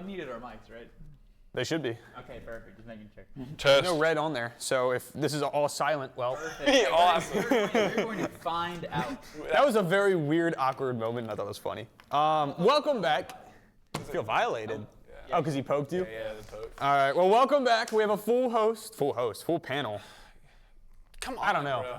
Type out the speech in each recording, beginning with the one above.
unmuted our mics, right? They should be. Okay, perfect. Just making sure. There's no red on there, so if this is all silent, well. Perfect. Awesome. We're going to find out. That was a very weird, awkward moment, and I thought it was funny. Welcome back. I feel violated. Oh, because he poked you? Yeah, the poke. All right, well, welcome back. We have a full panel. Come on, I don't know. Bro.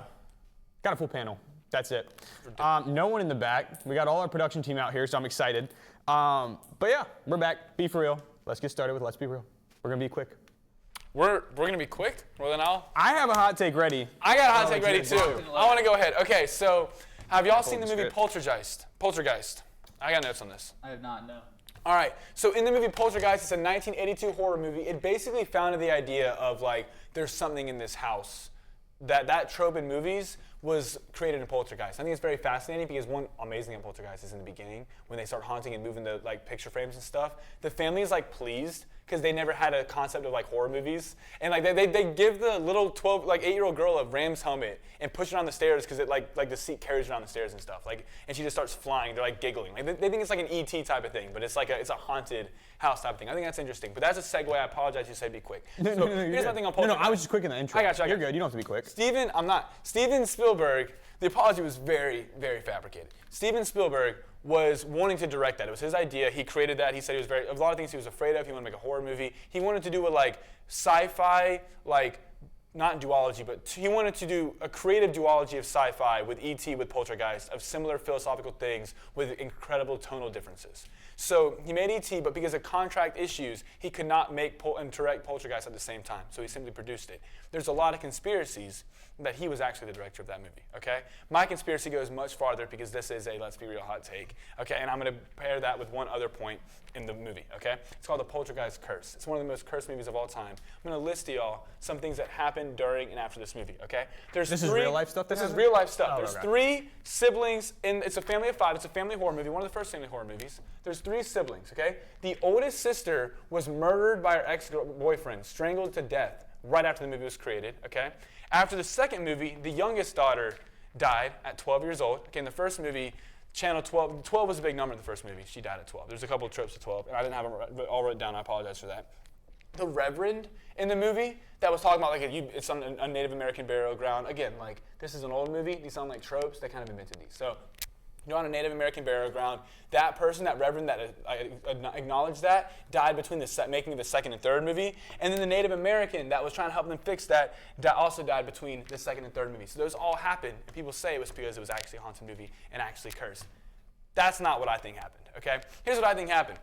Got a full panel. That's it. No one in the back. We got all our production team out here, so I'm excited. But yeah, we're back. Be for real. Let's get started with Let's Be Real. We're going to be quick. We're going to be quick? Well, then I have a hot take ready. I got a hot take ready, too. I want to go ahead. Okay, so have y'all seen the movie Poltergeist? I got notes on this. I have not, no. All right, so in the movie Poltergeist, it's a 1982 horror movie. It basically founded the idea of, like, there's something in this house. That trope in movies was created in Poltergeist. I think it's very fascinating because one amazing thing in Poltergeist is in the beginning when they start haunting and moving the like picture frames and stuff. The family is like pleased because they never had a concept of like horror movies, and like they give the little 8-year-old girl a Rams helmet and push it on the stairs because it like the seat carries her on the stairs and stuff. Like, and she just starts flying. They're like giggling. Like they think it's like an ET type of thing, but it's like it's a haunted house type of thing. I think that's interesting. But that's a segue. I apologize. You said be quick. So here's my thing on Poltergeist. No, I was just quick in the intro. I got you. You're good. You don't have to be quick. Steven Spielberg, the apology was very, very fabricated. Steven Spielberg was wanting to direct that. It was his idea. He created that. He said he was a lot of things he was afraid of. He wanted to make a horror movie. He wanted to do a like sci-fi, like not duology, but he wanted to do a creative duology of sci-fi with E.T., with Poltergeist, of similar philosophical things with incredible tonal differences. So he made E.T., but because of contract issues, he could not make and direct Poltergeist at the same time, so he simply produced it. There's a lot of conspiracies that he was actually the director of that movie, okay? My conspiracy goes much farther because this is a Let's Be Real hot take, okay? And I'm going to pair that with one other point in the movie, okay? It's called The Poltergeist Curse. It's one of the most cursed movies of all time. I'm going to list to y'all some things that happened during and after this movie, okay? This is real life stuff? This is real life stuff. Oh, There's okay. 3 siblings, and it's a family of 5. It's a family horror movie, one of the first family horror movies. There's 3 siblings, okay? The oldest sister was murdered by her ex-boyfriend, strangled to death right after the movie was created, okay? After the second movie, the youngest daughter died at 12 years old. Okay, in the first movie, Channel 12 was a big number in the first movie. She died at 12. There's a couple of tropes to 12, and I didn't have them all written down. I apologize for that. The Reverend in the movie that was talking about like it's on a Native American burial ground. Again, like this is an old movie. These sound like tropes. They kind of invented these. So you're on a Native American burial ground. That person, that Reverend that acknowledged that, died between making the second and third movie. And then the Native American that was trying to help them fix that also died between the second and third movie. So those all happened, and people say it was because it was actually a haunted movie and actually cursed. That's not what I think happened, okay? Here's what I think happened.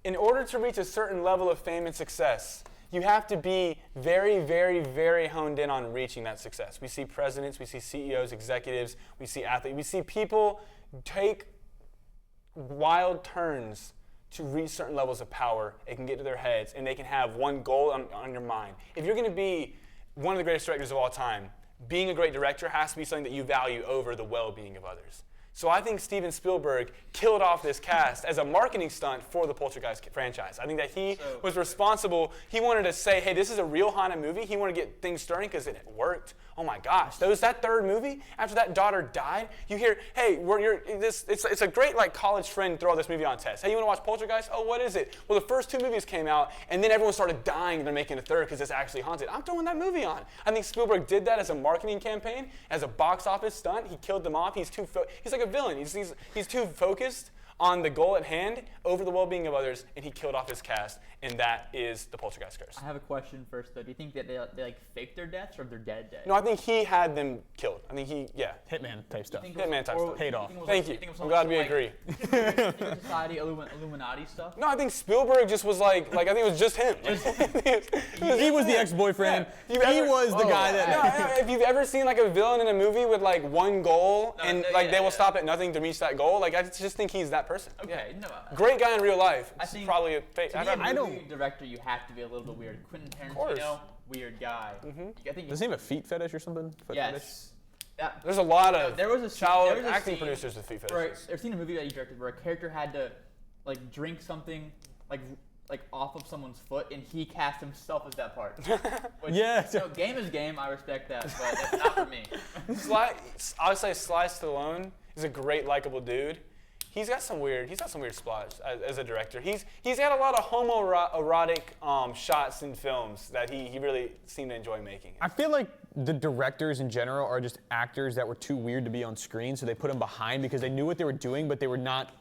In order to reach a certain level of fame and success, you have to be very, very, very honed in on reaching that success. We see presidents, we see CEOs, executives, we see athletes, we see people take wild turns to reach certain levels of power. It can get to their heads, and they can have one goal on your mind. If you're going to be one of the greatest directors of all time, being a great director has to be something that you value over the well-being of others. So I think Steven Spielberg killed off this cast as a marketing stunt for the Poltergeist franchise. I think that he was responsible. He wanted to say, hey, this is a real haunted movie. He wanted to get things stirring because it worked. Oh my gosh, that third movie, after that daughter died, you hear, hey, it's a great like college friend throw this movie on test. Hey, you want to watch Poltergeist? Oh, what is it? Well, the first 2 movies came out, and then everyone started dying and they're making a third because it's actually haunted. I'm throwing that movie on. I think Spielberg did that as a marketing campaign, as a box office stunt. He killed them off. He's like a villain. He's too focused on the goal at hand over the well-being of others, and he killed off his cast, and that is the Poltergeist curse. I have a question first, though. Do you think that they like faked their deaths, or they're dead? No, I think he had them killed. I think Hitman type stuff. Hitman type stuff. Paid off. Thank you. I'm glad we agree. Society, Illuminati stuff? No, I think Spielberg just was like I think it was just him. He was the ex-boyfriend. Yeah. He was the guy that... No, if you've ever seen like a villain in a movie with like one goal, they will stop at nothing to reach that goal, like I just think he's that person. Okay, no. Great guy in real life. I think probably a fake. To be a movie director, you have to be a little bit weird. Quentin Tarantino, weird guy. I think Does he have a feet fetish or something? Yes. There's a lot of child acting producers with feet fetishes. I've seen a movie that you directed where a character had to like drink something like off of someone's foot, and he cast himself as that part. Which, game is game. I respect that, but that's not for me. I would say Sly Stallone is a great likable dude. he's got some weird spots as a director. He's got a lot of homoerotic shots in films that he really seemed to enjoy making. I feel like the directors in general are just actors that were too weird to be on screen, so they put them behind because they knew what they were doing, but they were not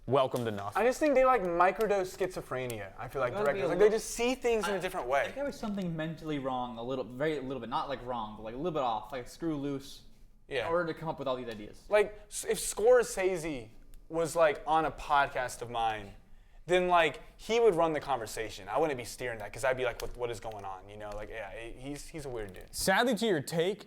welcomed enough. I just think they like microdose schizophrenia. I feel like directors, like they just see things in a different way. I think there was something mentally wrong, very little bit, not like wrong, but like a little bit off, like screw loose. Yeah. In order to come up with all these ideas. Like if Scorsese was like on a podcast of mine, then like he would run the conversation. I wouldn't be steering that because I'd be like, what is going on? You know, like yeah, he's a weird dude. Sadly, to your take,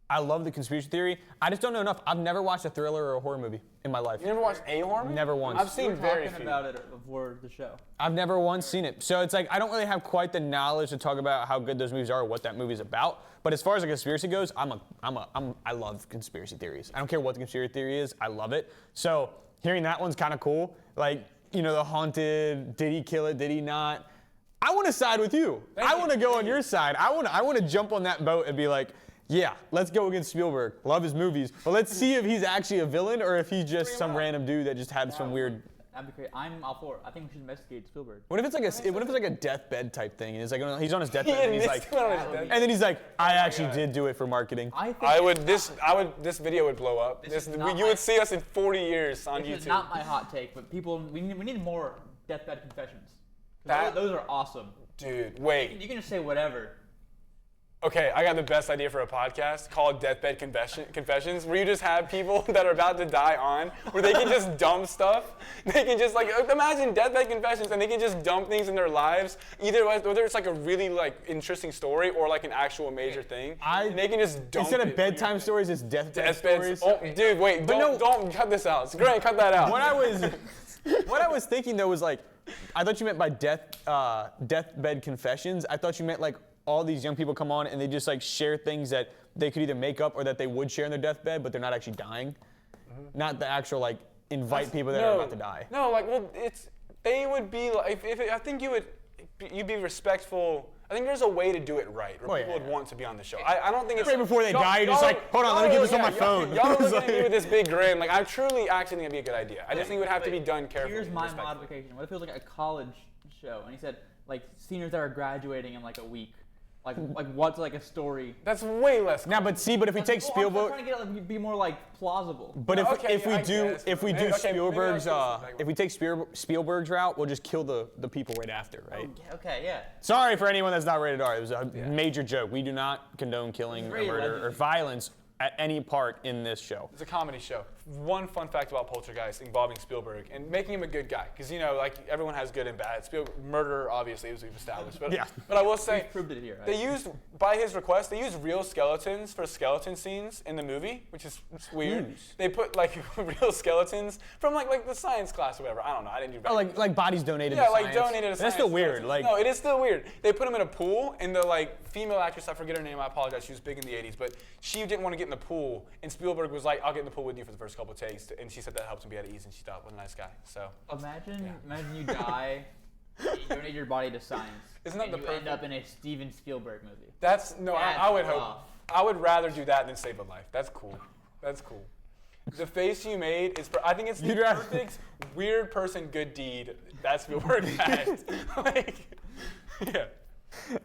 I love the conspiracy theory. I just don't know enough. I've never watched a thriller or a horror movie in my life. You never watched a horror movie? Never once. I've seen very few. We were talking about it before the show. I've never once seen it. So it's like I don't really have quite the knowledge to talk about how good those movies are or what that movie's about. But as far as a conspiracy goes, I love conspiracy theories. I don't care what the conspiracy theory is. I love it. So hearing that one's kind of cool. Like, you know, the haunted, did he kill it, did he not? I want to side with you. I want to go on your side. I want to jump on that boat and be like, yeah, let's go against Spielberg. Love his movies. But let's see if he's actually a villain or if he's just some random dude that just had some weird. That'd be great. I'm all for it. I think we should investigate Spielberg. What if it's like a deathbed type thing? And it's like he's on his deathbed and he's like, and then he's like, I actually did do it for marketing. This video would blow up. You would see us in 40 years on YouTube. This is not my hot take, but we need more deathbed confessions. Those are awesome. Dude, wait. You can just say whatever. Okay, I got the best idea for a podcast called Deathbed Confessions, where you just have people that are about to die on, where they can just dump stuff. They can just imagine Deathbed Confessions, and they can just dump things in their lives, whether it's like a really like interesting story or like an actual major thing. And they can just dump instead of bedtime stories, it's deathbed stories. Oh, dude, wait, don't cut this out. Grant, cut that out. What I was thinking though was like, I thought you meant by deathbed confessions. I thought you meant like all these young people come on and they just like share things that they could either make up or that they would share in their deathbed, but they're not actually dying. Mm-hmm. Not the actual like invite people that are about to die. No, like they would be like I think you'd be respectful. I think there's a way to do it right, where people would want to be on the show. I don't think it's right before they die. You're just like, hold on, let me get this on my phone. Y'all are looking at me with this big grin. Like I truly actually think it'd be a good idea. I just think it would have to be done carefully. Here's my modification. What if it was like a college show, and he said like seniors that are graduating in like a week. Like what's like a story? That's way less. Now, but if we take Spielberg, I'm trying to get it be more like plausible. But if we do Spielberg's if we take Spielberg's route, we'll just kill the people right after, right? Okay, yeah. Sorry for anyone that's not rated R. It was a major joke. We do not condone killing or murder or violence at any part in this show. It's a comedy show. One fun fact about Poltergeist involving Spielberg and making him a good guy, because you know, like everyone has good and bad. Murder, obviously, as we've established. But but I will say, proved it here, right? They used, by his request, they used real skeletons for skeleton scenes in the movie, which is weird. They put like real skeletons from like the science class or whatever. I don't know. I didn't do. Oh, like bodies donated. Yeah, to like science. donated to science. That's still weird. Like no, it is still weird. They put him in a pool, and the like female actress, I forget her name. I apologize. She was big in the '80s, but she didn't want to get in the pool, and Spielberg was like, "I'll get in the pool with you for the first couple of takes," and she said that helped him be at ease, and she thought, "What a nice guy." So imagine you die, you donate your body to science, Isn't that and you end up in a Steven Spielberg movie. I would hope. I would rather do that than save a life. That's cool. That's cool. The face you made is, I think it's the perfect weird person good deed that Spielberg had. Yeah.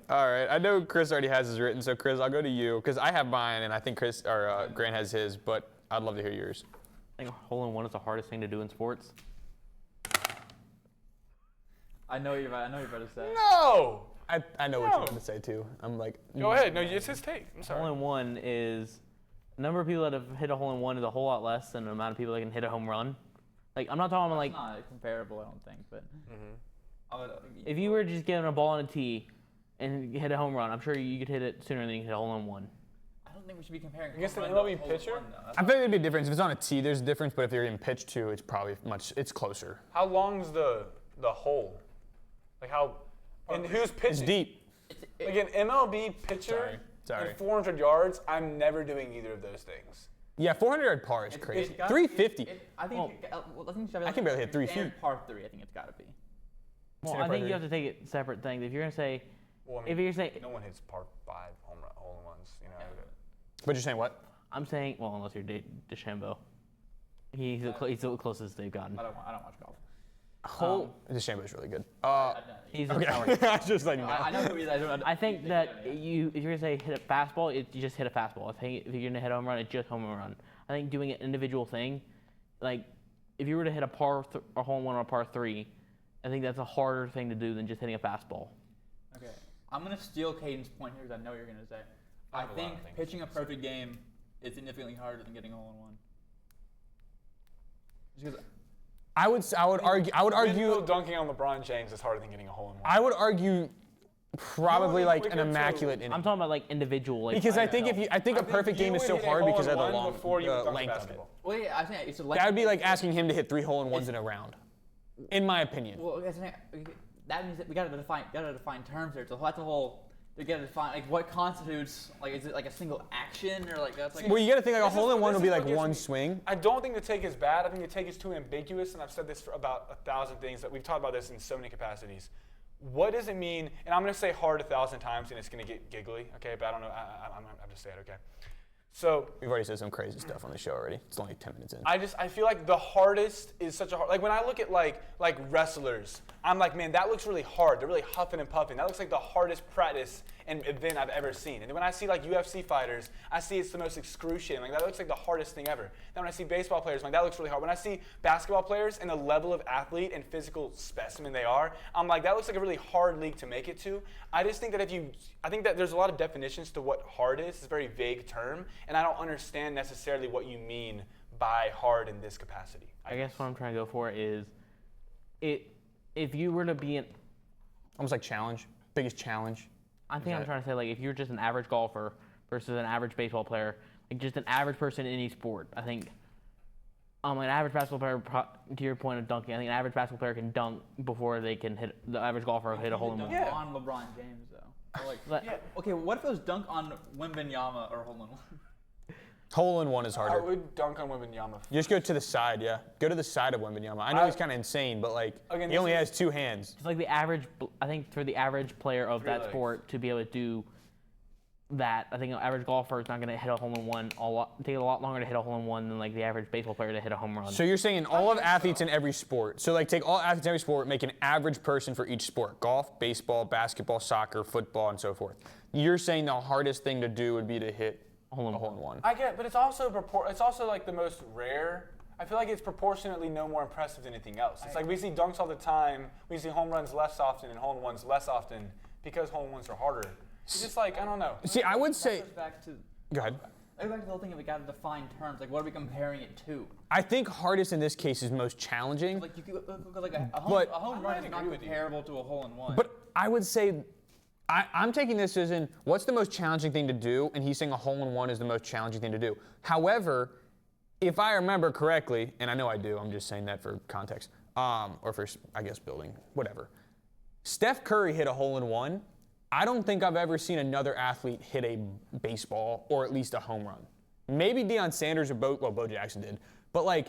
All right, I know Chris already has his written, so Chris, I'll go to you because I have mine, and I think Grant has his, but I'd love to hear yours. I think hole-in-one is the hardest thing to do in sports. I know you're about to say. No. I know what you're going to say too. I'm like. Go ahead. No, it's his take. I'm sorry. Hole-in-one is the number of people that have hit a hole-in-one is a whole lot less than the amount of people that can hit a home run. Like I'm not talking about like. It's not comparable, I don't think, but. If you were just getting a ball on a tee and hit a home run, I'm sure you could hit it sooner than you could hit a hole-in-one. I don't think we should be comparing. I guess the MLB pitcher. I think there'd be a difference. If it's on a tee, there's a difference, but if you're in pitch too, it's probably it's closer. How long's the hole? Like how? And who's pitching? It's deep. Like an MLB pitcher Sorry. in 400 yards, I'm never doing either of those things. Yeah, 400-yard par is crazy. 350. I think I can barely hit 3 feet. Par 3, I think it's got to be. Well, I think you have to take it separate things. If you're gonna say, no one hits par 5 hole-in-ones, you know. But you're saying what? I'm saying, well, unless you're DeChambeau. He's the closest they've gotten. I don't watch golf. DeChambeau's really good. He's Okay. I was just like, no. I know who he is. I think that if you're gonna say hit a fastball, you just hit a fastball. I think if you're gonna hit a home run, it's just home run. I think doing an individual thing, like if you were to hit a home run or a par 3, I think that's a harder thing to do than just hitting a fastball. Okay, I'm gonna steal Caden's point here because I know what you're gonna say. I think pitching a perfect game is significantly harder than getting a hole-in-one. Just because I would argue dunking on LeBron James is harder than getting a hole in one. I would argue probably You like would an get immaculate to- inning. I'm talking about like individual. Like, Because I think a perfect game is so hard because of the long before you dunk a length of it. basketball. well, yeah, I think it's a length. That would be like asking him to hit 3 hole-in-ones in a round, in my opinion. Well, that means that we gotta define terms here. So that's a whole. We gotta define like what constitutes like is it like a single action or like that's like. Well, you got to think like a This is- hole-in-one this would be is what like gives one me- swing. I don't think the take is bad. I think the take is too ambiguous, and I've said this for about 1,000 things that we've talked about this in so many capacities. What does it mean? And I'm going to say hard 1,000 times, and it's going to get giggly, okay? But I don't know. I'm just saying, okay? So We've already said some crazy stuff on the show already. It's only 10 minutes in. I feel like the hardest is such a hard. Like when I look at like wrestlers, I'm like, man, that looks really hard. They're really huffing and puffing. That looks like the hardest practice and event I've ever seen. And then when I see like UFC fighters, I see it's the most excruciating. Like that looks like the hardest thing ever. Then when I see baseball players, I'm like that looks really hard. When I see basketball players and the level of athlete and physical specimen they are, I'm like that looks like a really hard league to make it to. I just think that I think that there's a lot of definitions to what hard is. It's a very vague term, and I don't understand necessarily what you mean by hard in this capacity. I guess what I'm trying to go for is, if you were to be an, Almost like challenge, biggest challenge. I think I'm trying to say like if you're just an average golfer versus an average baseball player, like just an average person in any sport, I think. An average basketball player, to your point of dunking, I think an average basketball player can dunk before they can hit the average golfer hit a hole in one. Dunk on LeBron James though. Or like, okay, what if it was dunk on Wembanyama or hole-in-one? Hole-in-one is I harder. would dunk on Wembanyama. You just go to the side, yeah. Go to the side of Wembanyama. I know he's kind of insane, but like Again, he only this has 2 hands. It's like the average. I think for the average player of 3 that legs. sport to be able to do that, I think an average golfer is not going to hit a hole in one. Take a lot longer to hit a hole in one than like the average baseball player to hit a home run. So you're saying all of athletes in every sport. So like take all athletes in every sport, make an average person for each sport. Golf, baseball, basketball, soccer, football, and so forth. You're saying the hardest thing to do would be to hit a hole-in-one. I get, but it's also like the most rare. I feel like it's proportionately no more impressive than anything else. It's like we see dunks all the time. We see home runs less often and hole-in-ones less often because hole-in-ones are harder. It's just like, I don't know. See, I would say. That goes back to. Go ahead. I go back to the whole thing of we gotta define terms. Like, what are we comparing it to? I think hardest in this case is most challenging. Like, you could like a But- home run is not comparable to a hole-in-one. But I would say, I'm taking this as in, what's the most challenging thing to do? And he's saying a hole-in-one is the most challenging thing to do. However, if I remember correctly, and I know I do, I'm just saying that for context, or for, I guess, building, whatever. Steph Curry hit a hole-in-one. I don't think I've ever seen another athlete hit a baseball or at least a home run. Maybe Deion Sanders or Bo Jackson did, but like,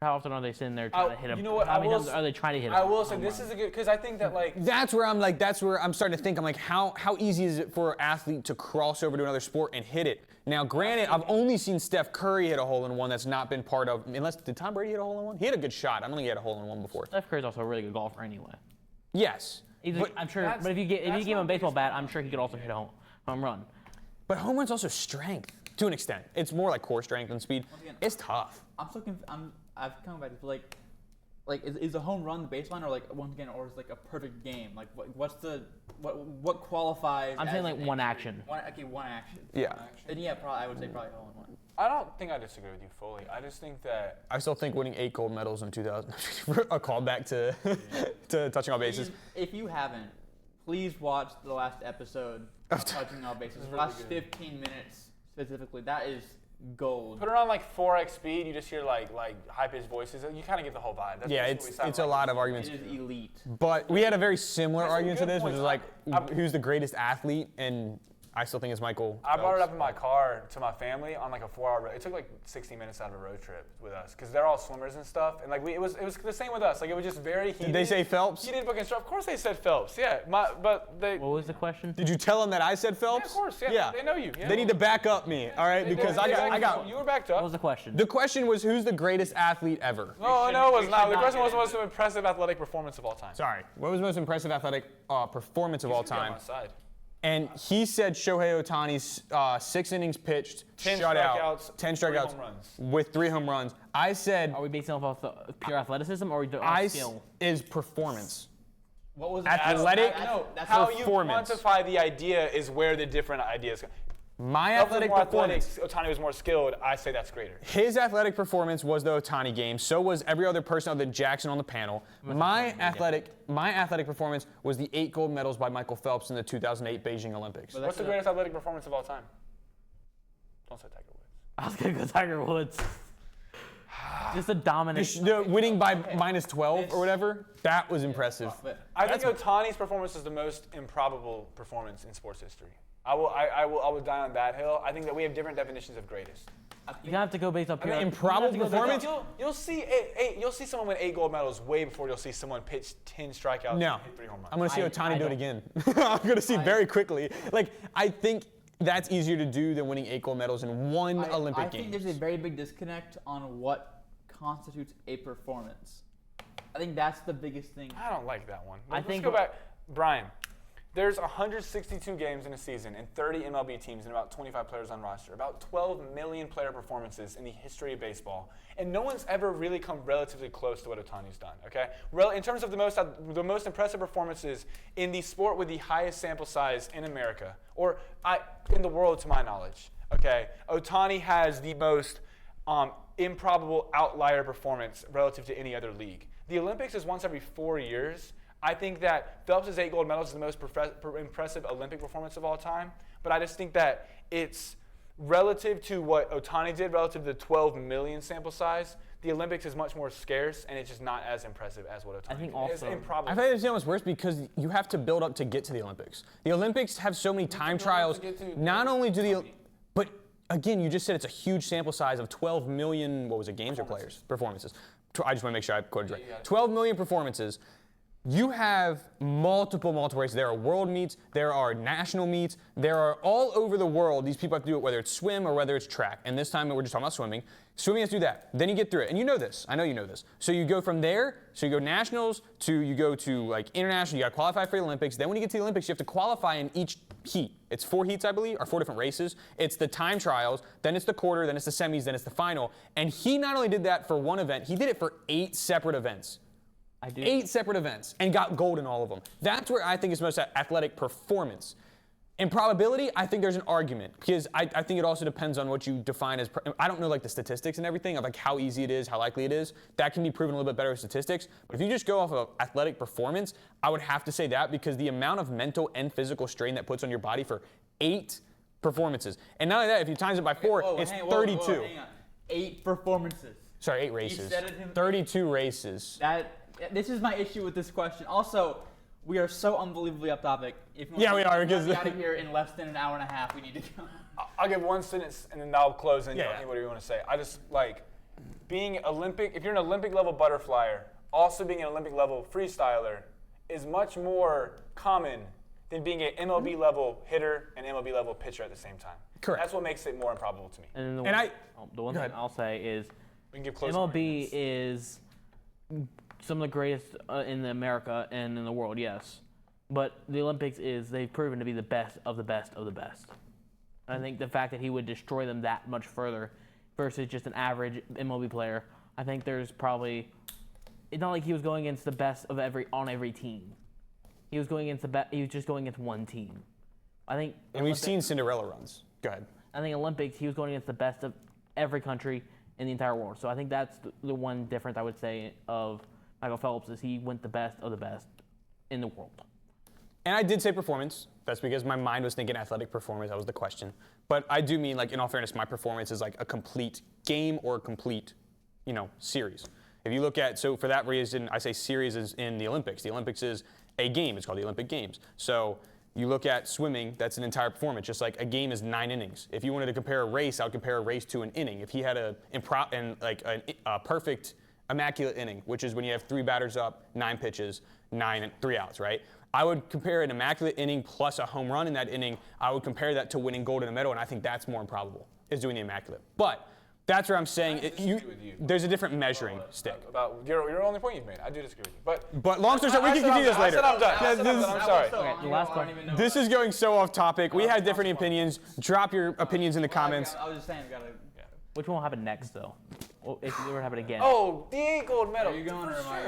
How often are they sitting there trying to hit a? You know what? How many times are they trying to hit a? I will say home this run? is a good because I think that like that's where I'm starting to think. I'm like, how easy is it for an athlete to cross over to another sport and hit it? Now, granted, I've only seen Steph Curry hit a hole-in-one that's not been part of, did Tom Brady hit a hole-in-one? He had a good shot. I don't think he had a hole-in-one before. Steph Curry's also a really good golfer anyway. Yes. I'm sure, that's- but if you gave that's him a not baseball baseball. bat, I'm sure he could also hit a home run. But home run's also strength, to an extent. It's more like core strength than speed. again, It's tough. I've come back to like is a home run the baseline or like once again or is like a perfect game? Like what qualifies? I'm as saying like an one entry? action. One action. Yeah. And yeah, I would say probably hole-in-one. I don't think I disagree with you fully. I just think that I still think winning 8 gold medals in 2000, a callback to touching all bases. If you haven't, please watch the last episode of Touching All Bases. The last 15 minutes specifically. That is gold. put it on like 4x speed, you just hear like high-pitched voices. You kind of get the whole vibe. That's Yeah, basically what we it's sound a like. lot of arguments. It is elite. But we had a very similar That's a argument to good this, which point. is like, who's the greatest athlete? And I still think it's Michael I brought it Phelps. up in my car to my family on like a 4-hour road. It took like 60 minutes out of a road trip with us because they're all swimmers and stuff. And like it was the same with us. Like it was just very heated. Did they say Phelps? Heated book and stuff. Of course they said Phelps. Yeah, but they. What was the question? Did you tell them that I said Phelps? Yeah, of course. Yeah. They know you. Yeah. They need to back up me, all right? Because I got. You were backed What up. was the question? The question was, who's the greatest athlete ever? No, it was not. The question was get the most impressive athletic performance of all time. Sorry. What was the most impressive athletic performance of all You should be on time? my side. And he said Shohei Ohtani's 6 innings pitched, 10 shutout, strikeouts, 10 3 strikeouts home runs. with 3 home runs. I said Are we basing off of pure athleticism or skill? is performance. What was Athletic that's How performance. you quantify the idea is where the different ideas go. My Phelps was athletic more performance. Ohtani was more skilled. I say that's greater. His athletic performance was the Ohtani game. So was every other person other than Jackson on the panel. My athletic performance was the 8 gold medals by Michael Phelps in the 2008 Beijing Olympics. What's the greatest athletic performance of all time? Don't say Tiger Woods. I was gonna go Tiger Woods. Just a dominant. The winning by minus 12 or whatever, that was impressive. I think Ohtani's performance is the most improbable performance in sports history. I will die on that hill. I think that we have different definitions of greatest. You have to go based on pure. Improbable performance? You'll see you'll see someone win 8 gold medals way before you'll see someone pitch 10 strikeouts No, and hit 3 home runs. I'm going to see I Ohtani do it don't. again. I'm going to see very quickly. Like, I think that's easier to do than winning 8 gold medals in one Olympic I think Games. there's a very big disconnect on what constitutes a performance. I think that's the biggest thing. I don't like that one. I Let's think- go back. Brian, there's 162 games in a season and 30 MLB teams and about 25 players on roster. About 12 million player performances in the history of baseball. And no one's ever really come relatively close to what Ohtani's done, okay? In terms of the most impressive performances in the sport with the highest sample size in America, or in the world to my knowledge, okay? Ohtani has the most improbable outlier performance relative to any other league. The Olympics is once every 4 years. I think that Phelps' 8 gold medals is the most impressive Olympic performance of all time, but I just think that it's relative to what Ohtani did, relative to the 12 million sample size. The Olympics is much more scarce, and it's just not as impressive as what Ohtani I think did. It's also- improbable. I think it's almost worse because you have to build up to get to the Olympics. The Olympics have so many time trials. Not only do the, but again, you just said it's a huge sample size of 12 million, what was it, games or players? Performances. I just want to make sure I quoted right. 12 million performances. You have multiple races. There are world meets, there are national meets, there are all over the world. These people have to do it, whether it's swim or whether it's track. And this time we're just talking about swimming. Swimming has to do that. Then you get through it. And you know this. I know you know this. So you go from there, so you go nationals, you go to like international, you got to qualify for the Olympics. Then when you get to the Olympics, you have to qualify in each heat. It's 4 heats, I believe, or 4 different races. It's the time trials, then it's the quarter, then it's the semis, then it's the final. And he not only did that for one event, he did it for 8 separate events. 8 separate events and got gold in all of them. That's where I think it's most athletic performance. In probability, I think there's an argument because I think it also depends on what you define as. I don't know like the statistics and everything of like how easy it is, how likely it is. That can be proven a little bit better with statistics. But if you just go off of athletic performance, I would have to say that because the amount of mental and physical strain that puts on your body for 8 performances, and not only that, if you times it by 4, it's 32. Hang on. 8 performances. Sorry, 8 races. said it 32 races. This is my issue with this question. Also, we are so unbelievably off topic. If Yeah, we are, because- out of here in less than an hour and a half, we need to go. I'll give one sentence and then I'll close and Yeah. whatever you want to say. I just like being Olympic. If you're an Olympic level butterflyer, also being an Olympic level freestyler is much more common than being an MLB level hitter and MLB level pitcher at the same time. Correct. That's what makes it more improbable to me. And, the one Go thing ahead. I'll say is We can give close MLB is some of the greatest in America and in the world, yes. But the Olympics they've proven to be the best of the best of the best. I think the fact that he would destroy them that much further versus just an average MLB player, I think there's probably, it's not like he was going against the best of on every team. He was going against he was just going against one team. I think. And we've seen Cinderella runs. Go ahead. I think Olympics, he was going against the best of every country in the entire world. So I think that's the one difference I would say of Michael Phelps is he went the best of the best in the world. And I did say performance. That's because my mind was thinking athletic performance. That was the question. But I do mean, like, in all fairness, my performance is like a complete game or a complete, series. If you look at, so for that reason, I say series is in the Olympics. The Olympics is a game. It's called the Olympic Games. So You look at swimming, that's an entire performance, just like a game is 9 innings. If you wanted to compare a race, I would compare a race to an inning. If he had a perfect, immaculate inning, which is when you have 3 batters up, 9 pitches, 9 and 3 outs, right? I would compare an immaculate inning plus a home run in that inning. I would compare that to winning gold in a medal, and I think that's more improbable, is doing the immaculate. But that's where I'm saying there's a different measuring stick. About your only point you've made. I do disagree with you. But long story short, we can continue this later. I'm sorry. Okay, the last one. This is going so off topic. We had different opinions. Drop your opinions in the comments. I was just saying, we gotta. Which one will happen next, though? Well, if we were to happen again. Oh, the gold medal. Are you going or am I?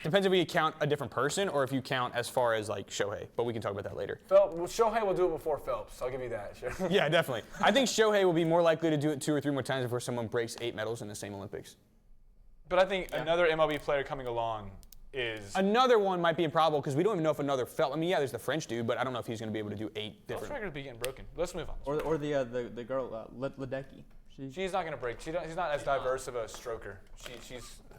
Depends if we count a different person or if you count as far as like Shohei, but we can talk about that later. Shohei will do it before Phelps. I'll give you that. Sure. Yeah, definitely. I think Shohei will be more likely to do it 2 or 3 more times before someone breaks 8 medals in the same Olympics. But I think another MLB player coming along is... Another one might be improbable because we don't even know if another Phelps... I mean, yeah, there's the French dude, but I don't know if he's going to be able to do 8 different... Phelps record be getting broken. Let's move on. Or the girl, Ledecky. She's not going to break. She's not as diverse of a stroker.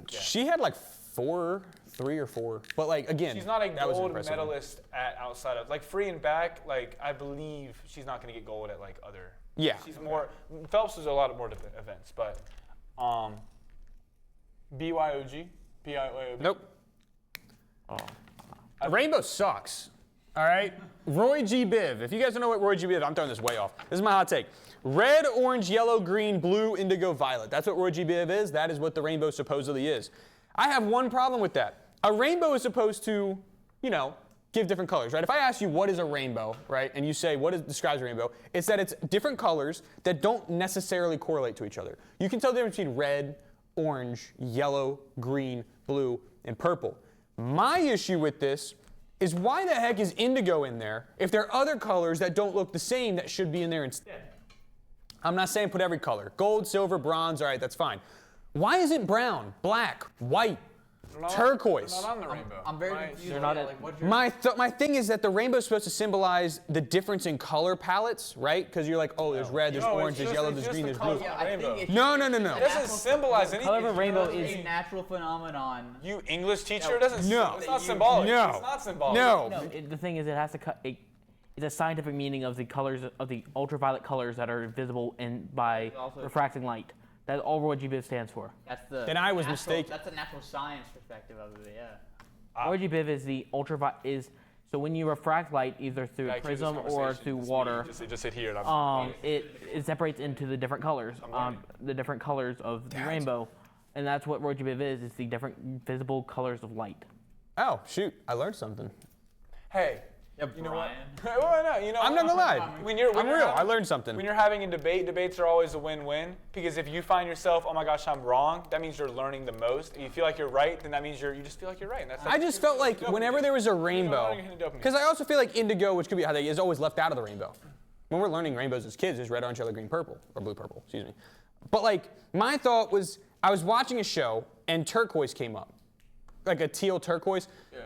She had like 3 or 4. But like, again, she's not a that was gold impressive. medalist at outside of... Like, free and back, like, I believe she's not going to get gold at, like, other... Yeah. She's more... Phelps is a lot more events, but... BYOG? BYOB? Nope. Rainbow sucks. All right? Roy G. Biv. If you guys don't know what Roy G. Biv, I'm throwing this way off. This is my hot take. Red, orange, yellow, green, blue, indigo, violet. That's what Roy G. Biv is. That is what the rainbow supposedly is. I have one problem with that. A rainbow is supposed to, give different colors, right? If I ask you what is a rainbow, right, and you say describes a rainbow, it's that it's different colors that don't necessarily correlate to each other. You can tell the difference between red, orange, yellow, green, blue, and purple. My issue with this is why the heck is indigo in there if there are other colors that don't look the same that should be in there instead? I'm not saying put every color. Gold, silver, bronze, all right, that's fine. Why is it brown, black, white, turquoise? Not on the rainbow. I'm very confused. They're not what's your... My thing is that the rainbow is supposed to symbolize the difference in color palettes, right? Because you're like, oh, there's red, there's orange, there's yellow, there's green, there's blue. Yeah, I think it's No. It doesn't symbolize anything. Color of a rainbow a is... natural phenomenon. You English teacher? It doesn't. No. It's not symbolic. No. It's not symbolic. No. The thing is, it has to cut... It's a scientific meaning of the colors, of the ultraviolet colors that are visible by refracting light. That's all Roy G. Biv stands for. That's the. Then I was natural, mistaken. That's a natural science perspective of it, yeah. Roy G. Biv is the ultraviolet. So when you refract light either through a prism or through water, Just sit here. And it separates into the different colors, the different colors of the rainbow, and that's what Roy G. Biv is. It's the different visible colors of light. Oh, shoot. I learned something. Hey. Yeah, You know what? Brian. Well, no, I'm not gonna lie. When you're I'm real. having- I learned something. When you're having a debate, debates are always a win-win, because if you find yourself, oh my gosh, I'm wrong, that means you're learning the most. If you feel like you're right, then that means you just feel like you're right. And that's I just felt like whenever there was a rainbow, you're hitting dopamine. because I also feel like indigo, which could be how they is always left out of the rainbow. When we're learning rainbows as kids, there's red, orange, yellow, green, purple, or blue, purple, excuse me. But like, my thought was, I was watching a show and turquoise came up, like a teal turquoise. Yeah.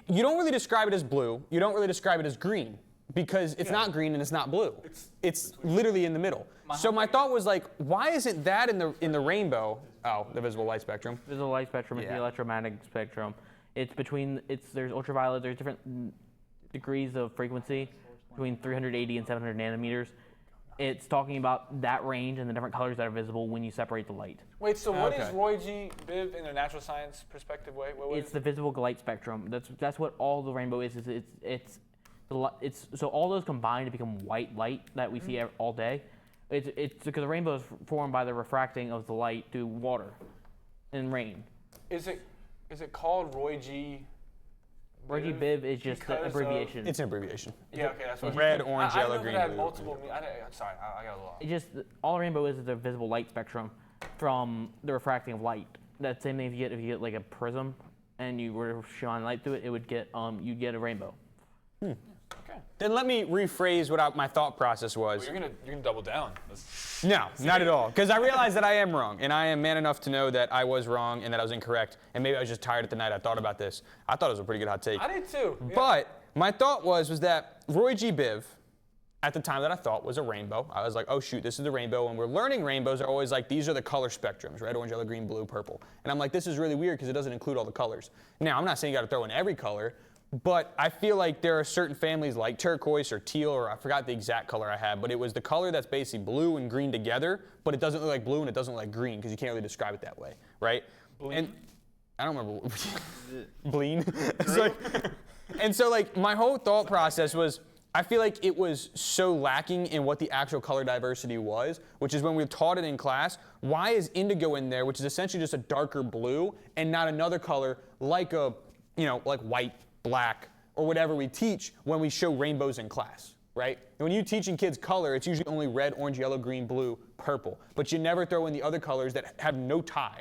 You don't really describe it as blue. You don't really describe it as green because it's not green and it's not blue. It's literally in the middle. So my thought was like, why isn't that in the rainbow? Oh, the visible light spectrum. Visible light spectrum is the Yeah. electromagnetic spectrum. There's ultraviolet. There's different degrees of frequency between 380 and 700 nanometers. It's talking about that range and the different colors that are visible when you separate the light. Wait, so what is Okay. Roy G. Biv in a natural science perspective way? What It's is the visible light spectrum. That's what all the rainbow is. It's so all those combined to become white light that we see all day. It's because the rainbow is formed by the refracting of the light through water and rain. Is it called Roy G. Roy G. Biv is just Because an of- abbreviation. It's an abbreviation. Yeah, okay, that's what Red, orange, I yellow, know green, that had blue. multiple. I'm sorry, I got a little. It just all a rainbow is the visible light spectrum from the refracting of light. That same thing if you get like a prism and you were to shine light through it, it would get you'd get a rainbow. Okay. Then let me rephrase what my thought process was. You're gonna double down. No, not at all. Because I realized that I am wrong, and I am man enough to know that I was wrong and that I was incorrect, and maybe I was just tired at the night I thought about this. I thought it was a pretty good hot take. I did too. Yeah. But my thought was that Roy G. Biv, at the time that I thought was a rainbow, I was like, oh shoot, this is the rainbow. When we're learning rainbows, are always like, these are the color spectrums, red, orange, yellow, green, blue, purple. And I'm like, this is really weird because it doesn't include all the colors. Now, I'm not saying you got to throw in every color, But I feel like there are certain families like turquoise or teal, or I forgot the exact color I had, but it was the color that's basically blue and green together, but it doesn't look like blue and it doesn't look like green because you can't really describe it that way, right? Bleen? And I don't remember. Bleen? It's like, and so like my whole thought process was, I feel like it was so lacking in what the actual color diversity was, which is when we taught it in class, why is indigo in there, which is essentially just a darker blue and not another color like like white, black, or whatever we teach when we show rainbows in class, right? And when you're teaching kids color, it's usually only red, orange, yellow, green, blue, purple. But you never throw in the other colors that have no tie.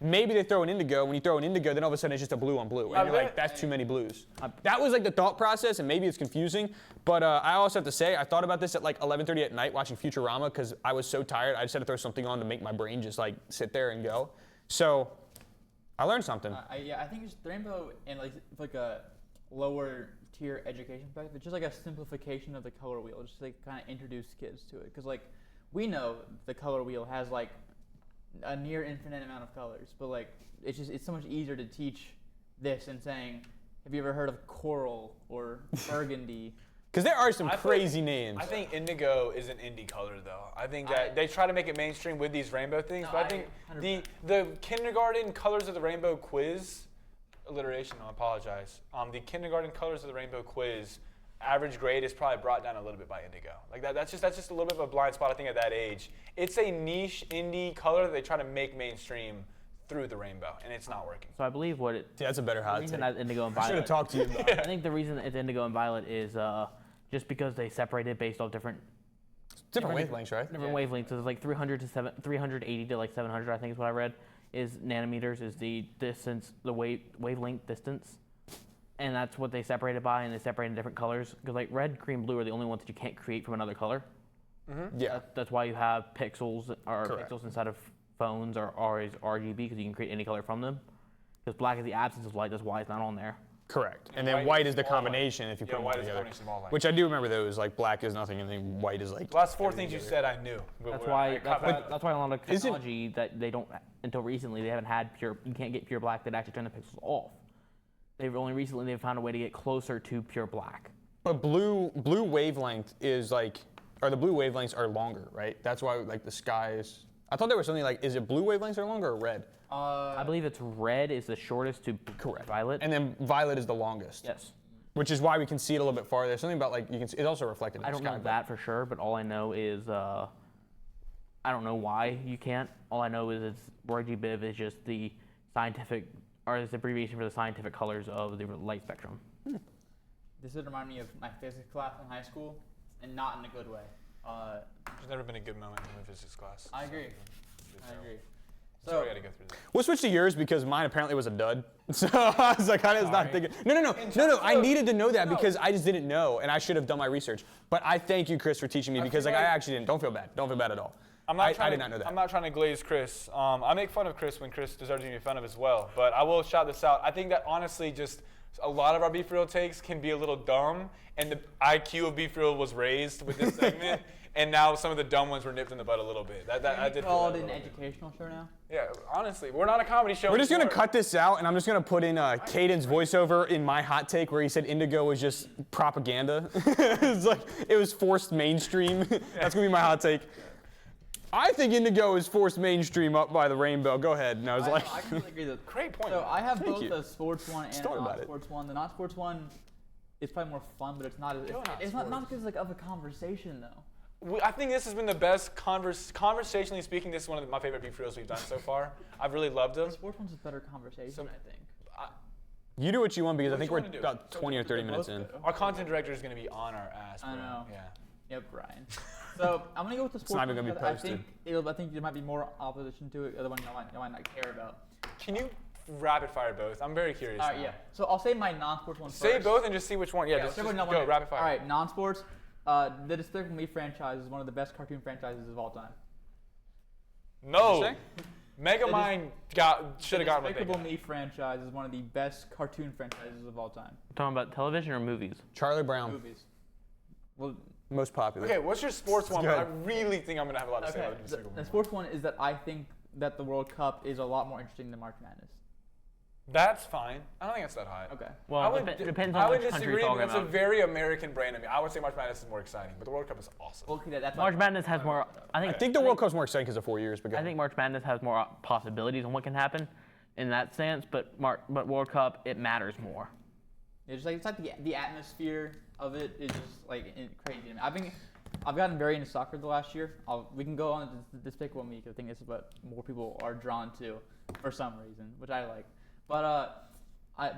Maybe they throw in indigo. When you throw in indigo, then all of a sudden it's just a blue on blue. And you're like, that's too many blues. That was like the thought process, and maybe it's confusing. But I also have to say, I thought about this at like 11:30 at night watching Futurama because I was so tired. I just had to throw something on to make my brain just like sit there and go. So I learned something. I think just the rainbow in like a lower tier education perspective, it's just like a simplification of the color wheel, just to like kind of introduce kids to it. Because like we know the color wheel has like a near infinite amount of colors, but like it's so much easier to teach this and saying, have you ever heard of coral or burgundy? Because there are some crazy names. I think indigo is an indie color, though. I think that they try to make it mainstream with these rainbow things, but I think 100%. the kindergarten colors of the rainbow quiz, alliteration, I apologize. The kindergarten colors of the rainbow quiz, average grade is probably brought down a little bit by indigo. Like that's just a little bit of a blind spot, I think, at that age. It's a niche indie color that they try to make mainstream through the rainbow, and it's not working. So I believe what it. Yeah, that's a better hot The reason take. that's indigo and I should violet. have talked to you about it. I think the reason it's indigo and violet is just because they separated based off different Wavelengths, right? different wavelengths. So it's like 380 to like 700, I think is what I read. Is nanometers is the distance, the wavelength distance. And that's what they separated by, and they separated in different colors. Because like red, green, blue are the only ones that you can't create from another color. Mm-hmm. Yeah. That's why you have pixels or Correct. pixels inside of phones or RGB, because you can create any color from them. Because black is the absence of light, that's why it's not on there. Correct. And then white is the combination if you put them all white is the together. combination of all light. Which I do remember those, like black is nothing and then white is like. The last four things you said I knew. That's why a lot of technology that they don't, until recently, they haven't had pure, you can't get pure black that actually turn the pixels off. They've only recently they've found a way to get closer to pure black. But blue wavelength is like, or the blue wavelengths are longer, right? That's why like the sky is. I thought there was something like, is it blue wavelengths are longer or red? I believe it's red is the shortest to violet. And then violet is the longest. Yes. Which is why we can see it a little bit farther. There's something about like you can see, it's also reflected in I the don't sky. know that for sure, but all I know is I don't know why you can't. All I know is it's RGB is just the scientific, or it's the abbreviation for the scientific colors of the light spectrum. This would remind me of my physics class in high school, and not in a good way. There's never been a good moment in my physics class. I agree. So, Sorry I got to go through this. We'll switch to yours because mine apparently was a dud. So I was like, I was not thinking. No. I needed to know that because I just didn't know, and I should have done my research. But I thank you, Chris, for teaching me because like I actually didn't. Don't feel bad. Don't feel bad at all. I did not know that. I'm not trying to glaze Chris. I make fun of Chris when Chris deserves to be made fun of as well. But I will shout this out. I think that honestly, just a lot of our Beef Real takes can be a little dumb, and the IQ of Beef Real was raised with this segment. And now some of the dumb ones were nipped in the bud a little bit. I did call feel it that an educational show now? Yeah, honestly, we're not a comedy show. We're just gonna anymore. cut this out, and I'm just gonna put in Caden's voiceover in my hot take where he said indigo was just propaganda. It's like it was forced mainstream. That's gonna be my hot take. I think indigo is forced mainstream up by the rainbow. Go ahead. And I was like, I completely agree. With Great point. So I have both you. a sports one and a Story about it. non-sports one. The non-sports one is probably more fun, but it's not. It's not because like of a conversation though. I think this has been the best conversationally speaking. This is one of my favorite Beef Reels we've done so far. I've really loved them. The sports one's a better conversation, I think. you do what you want because I think we're you wanna do? about 20 or 30 minutes in. Our content director is going to be on our ass. Bro. I know. Yeah. Yep, Ryan. So I'm gonna go with the sports. not even one gonna be because I posted. think there might be more opposition to it. The one you might not care about. Can you rapid fire both? I'm very curious. All right, now. yeah. So I'll say my non-sports one first. Say both and just see which one. Yeah, just say go what number- rapid fire. All right, non-sports. The Despicable Me franchise is one of the best cartoon franchises of all time. No. What'd Megamind should have gotten what they Despicable got. Me franchise is one of the best cartoon franchises of all time. Talking about television or movies? Charlie Brown, Movies. Well, most popular. Okay, what's your sports one? Good. I really think I'm going to have a lot to say okay. about the Despicable The Me. sports one is that I think that the World Cup is a lot more interesting than March Madness. That's fine. I don't think it's that high. Okay. Well, depends on which country you're talking It's about. a very American brand to me. I would say March Madness is more exciting, but the World Cup is awesome. Well, okay, that's March Madness has more. I think the World Cup's more exciting because of 4 years. But go I ahead. think March Madness has more possibilities on what can happen, in that sense. But World Cup, it matters more. It's like the atmosphere of it is just like crazy. I've gotten very into soccer the last year. We can go on the Despicable Me because I think this is what more people are drawn to for some reason, which I like. But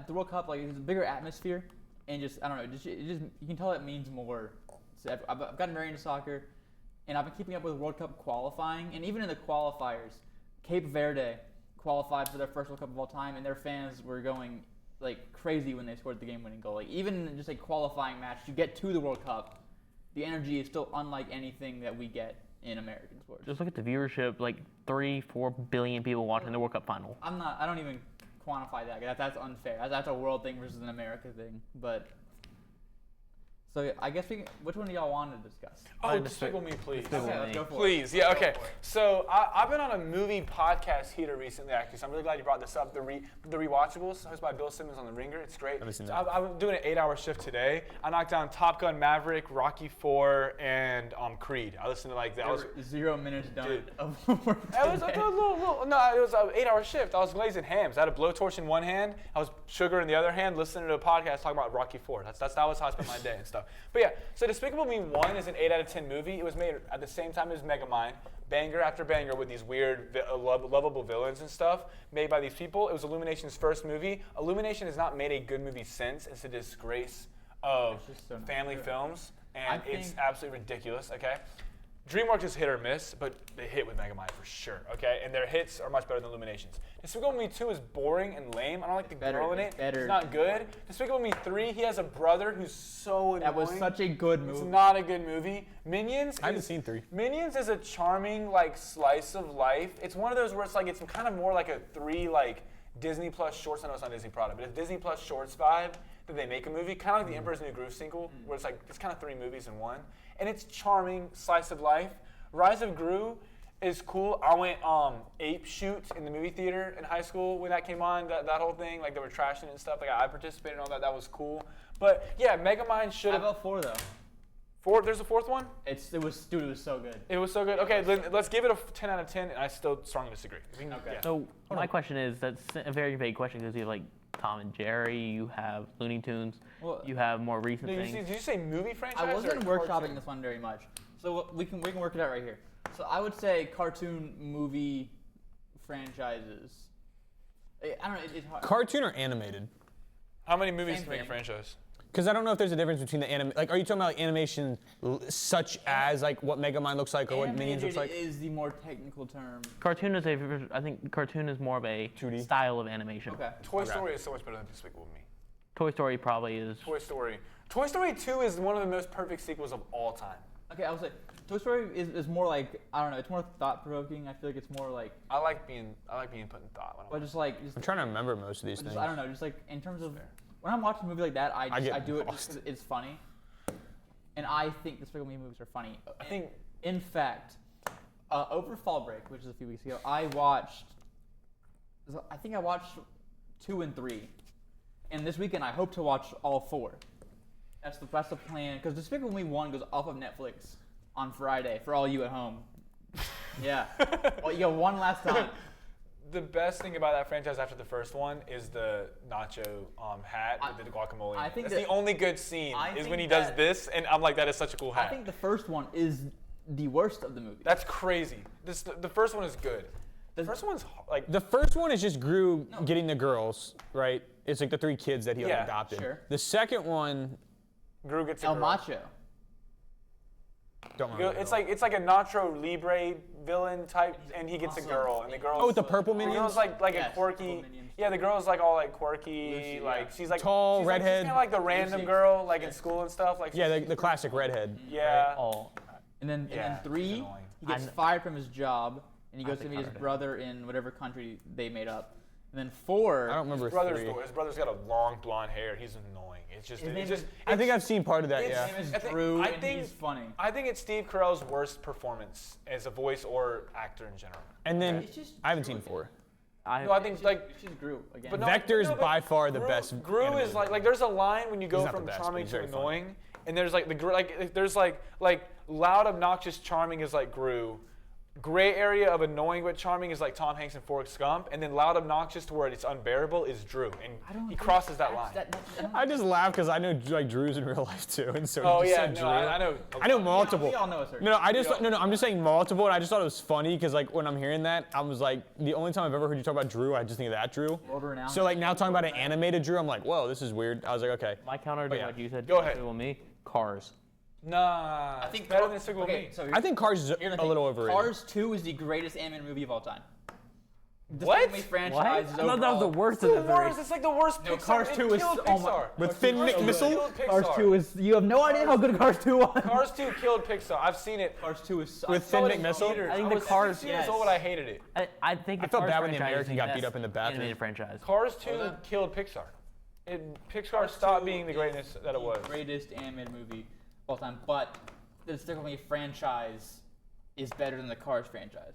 the World Cup, like, it's a bigger atmosphere, and just I don't know, it just you can tell it means more. So I've gotten very into soccer, and I've been keeping up with World Cup qualifying, and even in the qualifiers, Cape Verde qualified for their first World Cup of all time, and their fans were going like crazy when they scored the game-winning goal. Like even in just a qualifying match to get to the World Cup, the energy is still unlike anything that we get in American sports. Just look at the viewership, like 3-4 billion people watching the World Cup final. I don't even quantify that. That's unfair. That's a world thing versus an America thing. But so I guess which one do y'all want to discuss? Oh, Despicable Me, please. Despicable Okay, let's Me. go for it. Please, yeah, okay. So I've been on a movie podcast heater recently, actually. So I'm really glad you brought this up. The Rewatchables, hosted by Bill Simmons on The Ringer. It's great. Haven't seen So that. I'm doing an 8-hour shift today. I knocked down Top Gun Maverick, Rocky IV, and Creed. I listened to like that. There were 0 minutes done Dude. of work It was today. a little, no, it was an 8-hour shift. I was glazing hams. I had a blowtorch in one hand. I was sugar in the other hand, listening to a podcast talking about Rocky IV. That was how I spent my day and stuff. But yeah, so Despicable Me 1 is an 8 out of 10 movie. It was made at the same time as Megamind, banger after banger with these weird, lovable villains and stuff made by these people. It was Illumination's first movie. Illumination has not made a good movie since. It's a disgrace of It's just so not family good. films, I and it's think- absolutely ridiculous, okay? DreamWorks is hit or miss, but they hit with Megamind for sure, okay? And their hits are much better than Illumination's. Despicable Me 2 is boring and lame. I don't like the Better, girl in it. better. It's not good. Despicable Me 3, he has a brother who's so annoying. That was such a good It's movie. not a good movie. Minions. I haven't seen 3. Minions is a charming like slice of life. It's one of those where it's kind of more like a 3 like Disney Plus Shorts. I know it's not Disney product, but it's Disney Plus Shorts vibe that they make a movie, kind of like the Emperor's New Groove sequel, where it's like it's kind of 3 movies in one, and it's charming slice of life. Rise of Gru is cool. I went ape shoot in the movie theater in high school when that came on. That whole thing, like they were trashing it and stuff. Like I participated in all that. That was cool. But yeah, Megamind should How have. about 4 though? There's a 4th one. It was so good. It was so good. Okay, let's give it a 10 out of 10, and I still strongly disagree. Okay. Yeah. So my question is, that's a very vague question because you have like Tom and Jerry, you have Looney Tunes, Well, you have more recent Did things. you say movie franchise? I wasn't or workshopping cartoon? this one very much, so we can work it out right here. So I would say cartoon movie franchises. I don't know. It's hard. Cartoon or animated? How many movies Same to make a thing. franchise? Because I don't know if there's a difference between the anime. Like, are you talking about like animation such as like what Megamind looks like or what Minions looks like? Animated is the more technical term. Cartoon is I think cartoon is more of a 2D? style of animation. Okay. Toy Story is so much better than Despicable Me. Toy Story probably is. Toy Story. Toy Story 2 is one of the most perfect sequels of all time. Okay, I would say Toy Story is more like, I don't know. It's more thought provoking. I feel like it's more like, I like being put in thought. but just like, I'm trying to remember most of these things. I don't know. Just like in terms of when I'm watching a movie like that, I get do it lost. just 'cause it's funny, and I think Despicable Me movies are funny. I think In fact, over fall break, which is a few weeks ago, I think I watched 2 and 3, and this weekend I hope to watch all 4. That's the plan, because Despicable Me 1 goes off of Netflix on Friday for all you at home. Yeah, well, you got one last time. the best thing about that franchise after the first one is the nacho hat with the guacamole. I think that's the only good scene I is think when he does that- this, and I'm like, that is such a cool hat. I think the first one is the worst of the movie. That's crazy. The first one is good. The first one's like The first one is just Gru getting the girls, right? It's like the 3 kids that he like, Yeah, adopted. sure. The second one, Gru gets a El girl. Macho. don't You remember. know, it's like a Nacho Libre villain type, and he gets a Also- girl, and the girl. Oh, with the purple The minions? girl's like Yes, a quirky. purple minions. Yeah, the girl's like all like quirky, Lucy, like yeah. she's like Tall, she's redhead. Like, she's kind of like the random Lucy. girl, like in school and stuff. Like Yeah, the classic redhead. yeah. Oh, And then Yeah, 3, it's annoying. he gets I kn- fired from his job, and he I goes to think meet his I heard it. brother in whatever country they made up. And then 4, I don't remember His 3. brother's got a long blonde hair. He's annoying. It's just His it's name just. is- I think I've seen part of that, it's- yeah. his name is I think- Drew, I and think- he's funny. I think it's Steve Carell's worst performance as a voice or actor in general. And then It's just I haven't Drew seen again. 4. No, I think like. She's Gru again. But no, Vector is but by far the best. Gru is animated. like there's a line when you go not the from best, but charming he's to very funny. annoying, and there's like there's like loud, obnoxious, charming is like Gru. Gray area of annoying but charming is like Tom Hanks and Forrest Gump, and then loud, obnoxious to where it's unbearable is Drew, and he crosses that line. I just laugh because I know like Drew's in real life too, and so Oh he just yeah, said no, Drew. I know. I know multiple. We all know a certain. No, I'm just saying multiple, and I just thought it was funny because like when I'm hearing that, I was like, the only time I've ever heard you talk about Drew, I just think of that Drew. World-renowned. So like now talking about an animated Drew, I'm like, whoa, this is weird. I was like, okay. My counter to yeah. what you said. Go ahead. Despicable Me, Cars. Nah, I think it's better than Despicable okay, Me. so I think Cars is here's the a thing. little overrated. Cars 2 is the greatest animated movie of all time. What? Despicable Me franchise is I thought that was the overall- worst It's of the the three. worst. It's like the worst. No, Pixar. Cars It 2 is- killed oh my- Pixar. With Finn Cars 2 McMissile? killed Cars Pixar. 2 is. You have no idea how good Cars 2 was. Cars 2 killed Pixar. I've seen it. Cars 2 is. With I saw Finn it in McMissile? theaters. I think I the was Cars- 16 years yes. old. I hated it. I think the I felt Cars bad when the franchise American is got the beat best up in the bathroom. Animated franchise. Cars 2 Was that? killed Pixar. Pixar stopped being the greatness that it was. The greatest animated movie of all time, but the Despicable Me franchise is better than the Cars franchise.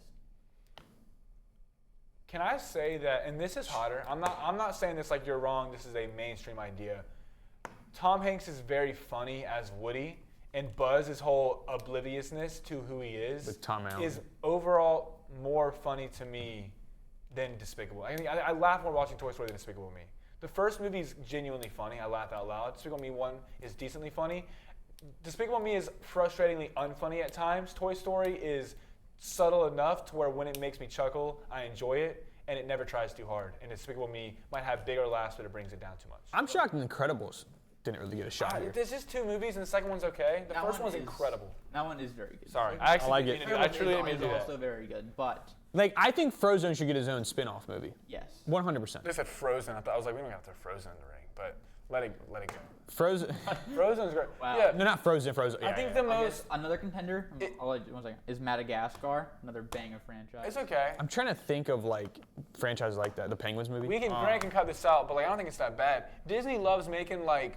Can I say that? And this is hotter. I'm not saying this like you're wrong. This is a mainstream idea. Tom Hanks is very funny as Woody, and Buzz's whole obliviousness to who he is With Tom Allen. is overall more funny to me than Despicable. I laugh more watching Toy Story than Despicable Me. The first movie is genuinely funny. I laugh out loud. Despicable Me 1 is decently funny. Despicable Me is frustratingly unfunny at times. Toy Story is subtle enough to where when it makes me chuckle, I enjoy it, and it never tries too hard. And Despicable Me might have bigger laughs, but it brings it down too much. I'm shocked The Incredibles didn't really get a shot here. There's just two movies, and the second one's okay. The That first one one's is- incredible. That one is very good. Sorry, I actually like didn't it. mean to do that. I truly didn't mean is to do also that. very good, but Like I think Frozone should get his own spin-off movie. yes. 100%. They said Frozen. I was like, we don't have to throw Frozen in the ring, but let it go. Frozen. Frozen's great. Wow. Yeah, No, not Frozen. Frozen. I Yeah, think yeah. the I most. guess another contender. It- I'll let you 1 second. Is Madagascar, another banger franchise. It's okay. I'm trying to think of like franchises like that. The Penguins movie. We can Grant can cut this out, but like I don't think it's that bad. Disney loves making like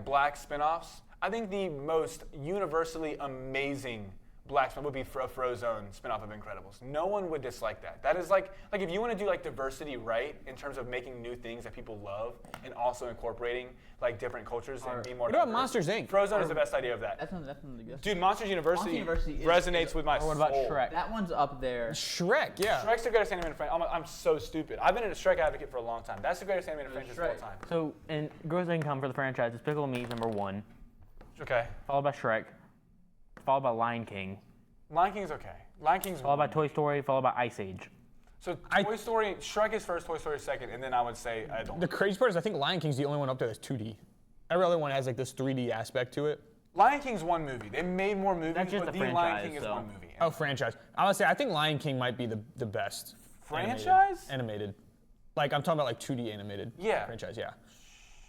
black spin-offs. I think the most universally amazing black spin would be a Frozone spin-off of Incredibles. No one would dislike that. That is like if you want to do like diversity right in terms of making new things that people love and also incorporating like different cultures and be more What about diverse. Monsters, Inc.? Frozone is the best idea of that. That's not the good. Dude, Monsters University, University is- resonates with my Or what about soul. Shrek? That one's up there. Shrek. Yeah. Shrek's the greatest animated franchise. I'm so stupid. I've been a Shrek advocate for a long time. That's the greatest animated franchise of all Shrek. time. So, in gross income for the franchise, Despicable Me is number 1, Okay. followed by Shrek, followed by Lion King, Lion King's okay. Lion King's followed by Toy Story, followed by Ice Age. So Toy Story, Shrek is first, Toy Story is second, and then I would say I don't. The crazy part is I think Lion King's the only one up there that's 2D. Every other one has like this 3D aspect to it. Lion King's one movie. They made more movies, That's just but the the Lion franchise, King is so. one movie. Oh, franchise. I would say I think Lion King might be the best. Franchise? Animated. Like I'm talking about like 2D animated. Yeah. Franchise. Yeah.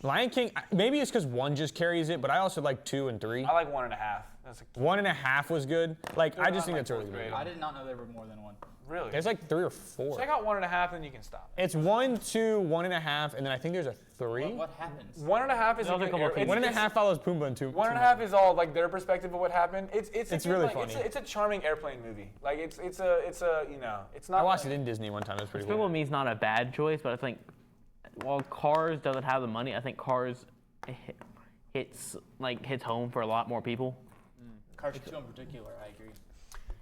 Lion King. Maybe it's because 1 just carries it, but I also like 2 and 3. I like 1.5. That's 1.5 was good. Like I just think like that's really fourth good. grade. I did not know there were more than one. really. There's like 3 or 4. Check out 1.5, then you can stop. It's 1, 2, 1.5, and then I think there's a 3. What happens? 1.5 is There's a couple it's- 1.5 follows Pumbaa and 2. 1.5 is all like their perspective of what happened. It's It's a good, really like, funny. It's a charming airplane movie. Like it's a you know it's not. I watched like, it in Disney one time. It was pretty Despicable cool. Me is not a bad choice, but I think while Cars doesn't have the money, I think Cars hits home for a lot more people. Cars 2 in particular, I agree.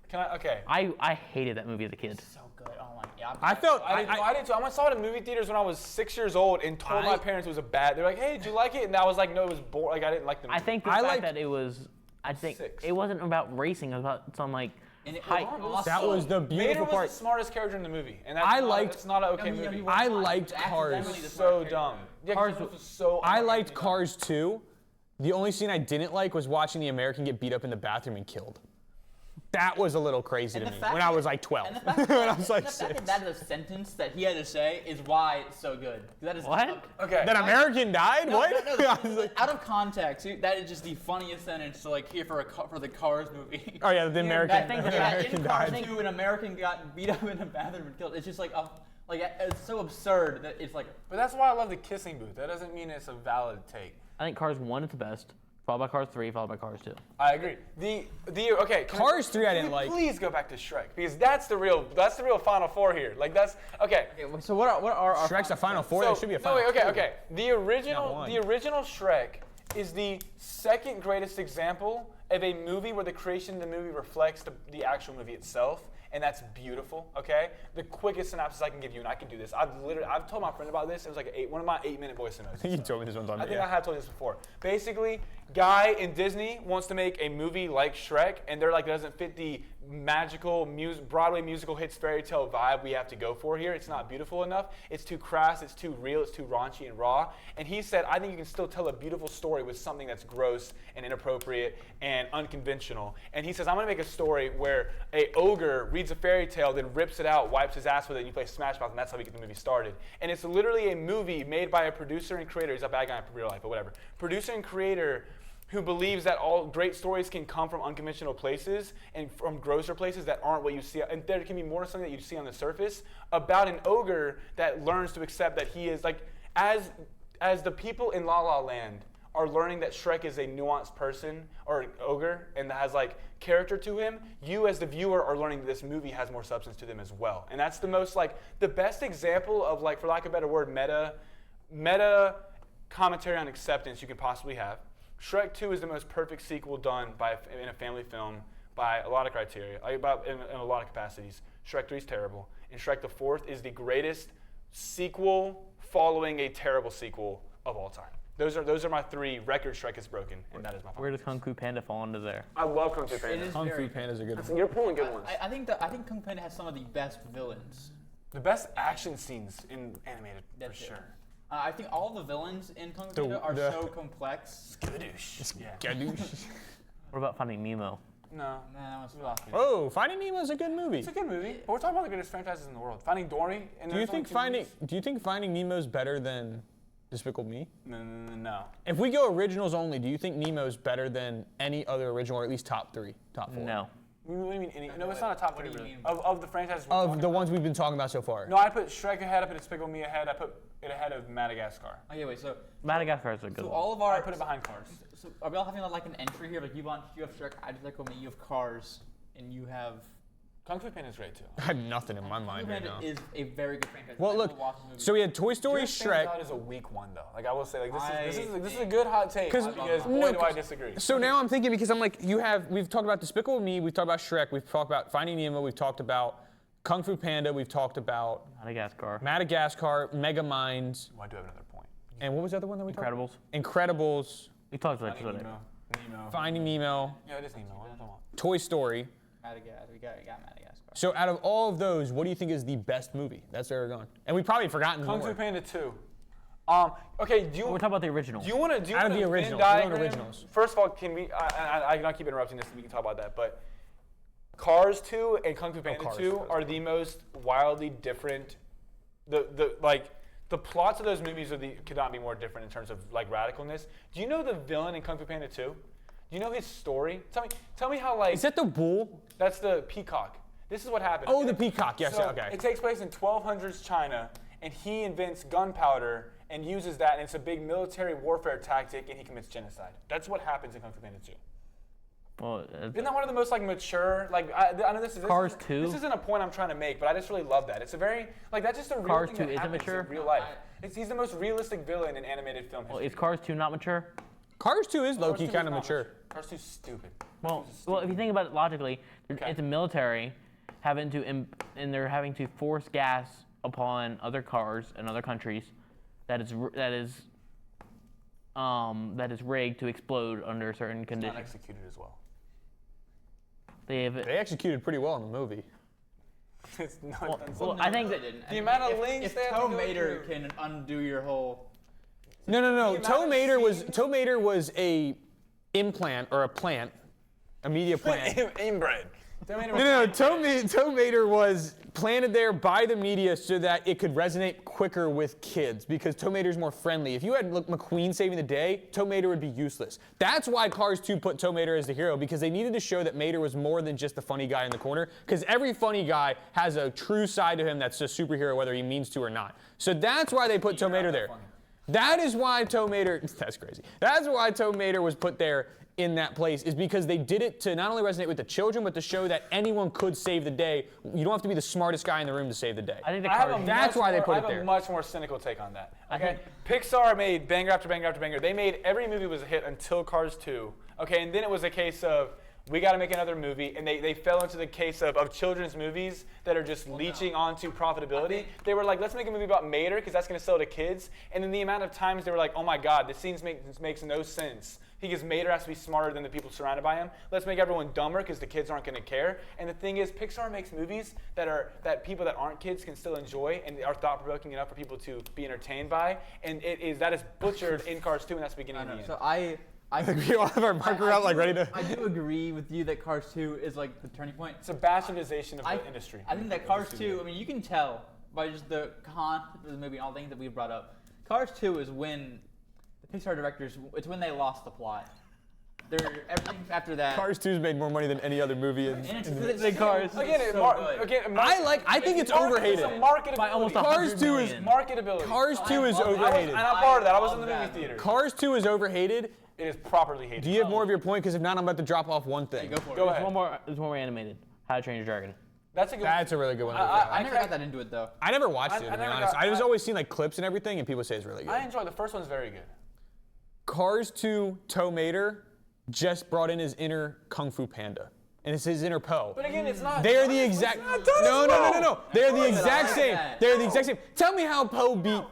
Can I? Okay. I hated that movie as a kid. So good. Oh my. Yeah. I felt. I did too. I saw it in movie theaters when I was 6 years old and told my parents it was a bad. They're like, "Hey, did you like it?" And I was like, "No, it was boring. Like I didn't like the movie." I think the I fact liked- that it was, I think 6. it wasn't about racing. It was about some like And it height. was That was the Mater beautiful was part. the smartest character in the movie, and that's I not, liked- It's not an okay No, movie. he was I not. liked He was Cars. accidentally the so smart character. dumb. Yeah, Cars Cars was so. I liked unbelievably Cars 2. The only scene I didn't like was watching the American get beat up in the bathroom and killed. That was a little crazy to And me the fact when I was that- like 12. And the fact when I was like and the fact 6. that is a sentence that he had to say is why it's so good. That is What? dumb. Okay. That American died? No, What? no, no, I was like, out of context, that is just the funniest sentence to like hear for the Cars movie. oh yeah, the American, That think the that- American in Cars died. 2, an American got beat up in the bathroom and killed. It's just like it's so absurd that it's like But that's why I love the kissing booth. That doesn't mean it's a valid take. I think Cars 1 is the best, Followed by Cars 3, followed by Cars 2. I agree. Okay. Cars 3 I can didn't we like. Please go back to Shrek because that's the real Final Four here. Like that's okay. Okay, so what are our Shrek's a Final Four. So, There should be a Final no, wait, Two. okay. The one. original Shrek is the second greatest example of a movie where the creation of the movie reflects the actual movie itself. And that's beautiful, okay? The quickest synopsis I can give you, and I can do this. I've told my friend about this. It was like one of my 8-minute voice notes. I think you told me this one time. I think I have told you this before. Basically, guy in Disney wants to make a movie like Shrek, and they're like, it doesn't fit the magical Broadway musical hits fairy tale vibe we have to go for here. It's not beautiful enough. It's too crass. It's too real. It's too raunchy and raw. And he said, I think you can still tell a beautiful story with something that's gross and inappropriate and unconventional. And he says, I'm going to make a story where a ogre reads a fairy tale, then rips it out, wipes his ass with it, and you play Smash Mouth, and that's how we get the movie started. And it's literally a movie made by a producer and creator. He's a bad guy in real life, but whatever. Producer and creator who believes that all great stories can come from unconventional places and from grosser places that aren't what you see. And there can be more something that you see on the surface about an ogre that learns to accept that he is like, as the people in La La Land are learning that Shrek is a nuanced person or ogre and that has like character to him, you as the viewer are learning that this movie has more substance to them as well. And that's the most like the best example of like, for lack of a better word, meta commentary on acceptance you could possibly have. Shrek 2 is the most perfect sequel done in a family film by a lot of criteria, in a lot of capacities. Shrek 3 is terrible. And Shrek the Fourth is the greatest sequel following a terrible sequel of all time. Those are my three. Record Shrek is broken, and that is my Where does Kung Fu Panda fall into there? I love Kung Fu Panda. It is Kung Fu very- Panda's a good one. You're pulling good ones. I think Kung Fu Panda has some of the best villains. The best action scenes in animated, That's for it. sure. I think all the villains in Kung Fu Panda are so complex. Skadoosh. Yeah. Gadoosh. What about Finding Nemo? No. That was fluffy. Oh, Finding Nemo's a good movie. It's a good movie, but we're talking about the greatest franchises in the world. Finding Dory. And Do you there's only think two movies. Finding Nemo's better than Despicable Me? No. If we go originals only, do you think Nemo's better than any other original, or at least top 3, top 4? No. What do you mean? No, it's not a top What do three. you mean? Of the franchises we're Of talking the about. ones we've been talking about so far. No, I put Shrek ahead. I put Despicable Me ahead. I put it ahead of Madagascar. Okay, wait. So Madagascar is a good one. all of I our put it behind Cars. So are we all having like an entry here? Like you have Shrek, I just like me. You have Cars, and you have. Kung Fu Panda is great too. I have nothing in my Kung Fu mind right Panda now. is a very good franchise. Well, I look, will watch the movie. so we had Toy Story, Just Stands Shrek. Out is a weak one though. Like I will say, like this is a think- good hot take 'Cause- because No, boy do I disagree. So now I'm thinking because I'm like, we've talked about Despicable Me, we've talked about Shrek, we've talked about Finding Nemo, we've talked about Kung Fu Panda, we've talked about Madagascar. Madagascar, Megamind, Well, I do have another point. and what was the other one that we talked Incredibles. about? Incredibles, We talked about Finding it. Nemo. Finding Nemo, Yeah, it is Nemo. What am I talking about? Toy Story. Madagascar. We got Madagascar. So out of all of those, what do you think is the best movie? That's where we're going. And we've probably forgotten Kung more. Fu Panda 2. Okay, do you We're talking about the original. do you want to Out of the Venn originals, we're on diagram? originals. First of all, can we? I cannot keep interrupting this. We can talk about that, but Cars 2 and Kung Fu Panda Cars 2 first. are the most wildly different. The plots of those movies could not be more different in terms of like radicalness. Do you know the villain in Kung Fu Panda 2? Do you know his story? Tell me how like Is that the bull? that's the peacock. This is what happened. Oh, the peacock. Yes, So okay. It takes place in 1200s China, and he invents gunpowder and uses that, and it's a big military warfare tactic, and he commits genocide. That's what happens in Kung Fu Panda 2. Well, Isn't that one of the most like mature? Like I know this is Cars 2? This isn't a point I'm trying to make, but I just really love that. It's a very like that's just a real Cars thing 2 that isn't happens mature? in real life. He's the most realistic villain in animated film well, history. is Cars 2 not mature? Cars 2 is Cars low-key 2 is kind of not mature. Cars 2 is stupid. Well, if you think about it logically, Okay. it's a military having to, and they're having to force gas upon other cars in other countries that is rigged to explode under certain Not conditions. executed as well. They have, They executed pretty well in the movie. It's not well, done so well, I think They that didn't. The amount of if, links if they have to Toe go Mater through. can undo your whole. No. The amount Toe of Mater scenes- was a implant or a plant, a media plant. Inbred. No. Toe Mater was planted there by the media so that it could resonate quicker with kids because Toe Mater's more friendly. If you had McQueen saving the day, Toe Mater would be useless. That's why Cars 2 put Toe Mater as the hero because they needed to show that Mater was more than just the funny guy in the corner because every funny guy has a true side to him that's a superhero whether he means to or not. So that's why they put Toe Mater there. That is why Tow Mater, that's crazy. That's why Tow Mater was put there in that place, is because they did it to not only resonate with the children, but to show that anyone could save the day. You don't have to be the smartest guy in the room to save the day. I think the I have Cars. a That's much why they more- put I it have there. a much more cynical take on that. I Okay, think- Pixar made banger after banger after banger. They made every movie was a hit until Cars 2. Okay, and then it was a case of we got to make another movie, and they fell into the case of children's movies that are just leeching onto profitability. They were like, let's make a movie about Mater because that's going to sell to kids. And then the amount of times they were like, oh my God, this scene makes no sense. Because Mater has to be smarter than the people surrounded by him. Let's make everyone dumber because the kids aren't going to care. And the thing is, Pixar makes movies that people that aren't kids can still enjoy and are thought-provoking enough for people to be entertained by. And that is butchered in Cars 2, and that's the beginning and the end. So I We all have our marker out, like ready to. I do agree with you that Cars 2 is like the turning point. It's a bastardization of I the industry. I think that Cars 2, I mean, you can tell by just the concept of the movie and all the things that we brought up. Cars 2 is when the Pixar directors, it's when they lost the plot. Everything after that. Cars 2's made more money than any other movie. And it's the Cars. Again, It's it so mar- good. again, I think it's overhated. It's a marketability. By almost Cars 2 is 100 million. marketability. Cars 2 is love it. overhated. And I'm part of that. I was in the love movie that. theater. Cars 2 is overhated. It is properly hated. Do you have more of your point? Because if not, I'm about to drop off one thing. Go for it. Go There's ahead. one more animated. How to Train Your Dragon. That's a good That's a really good one. I never got that into it though. I never watched it, I to be never honest. got- I just I- always seen like clips and everything, and people say it's really good. I enjoy the first one's very good. Cars 2 Tow Mater just brought in his inner Kung Fu Panda. And it's his inner Poe. But again, it's not. They are the it's exact. not done No, as no, no, well. no, no. They're the I exact like same. that. They're the exact same. Tell me how Poe beat.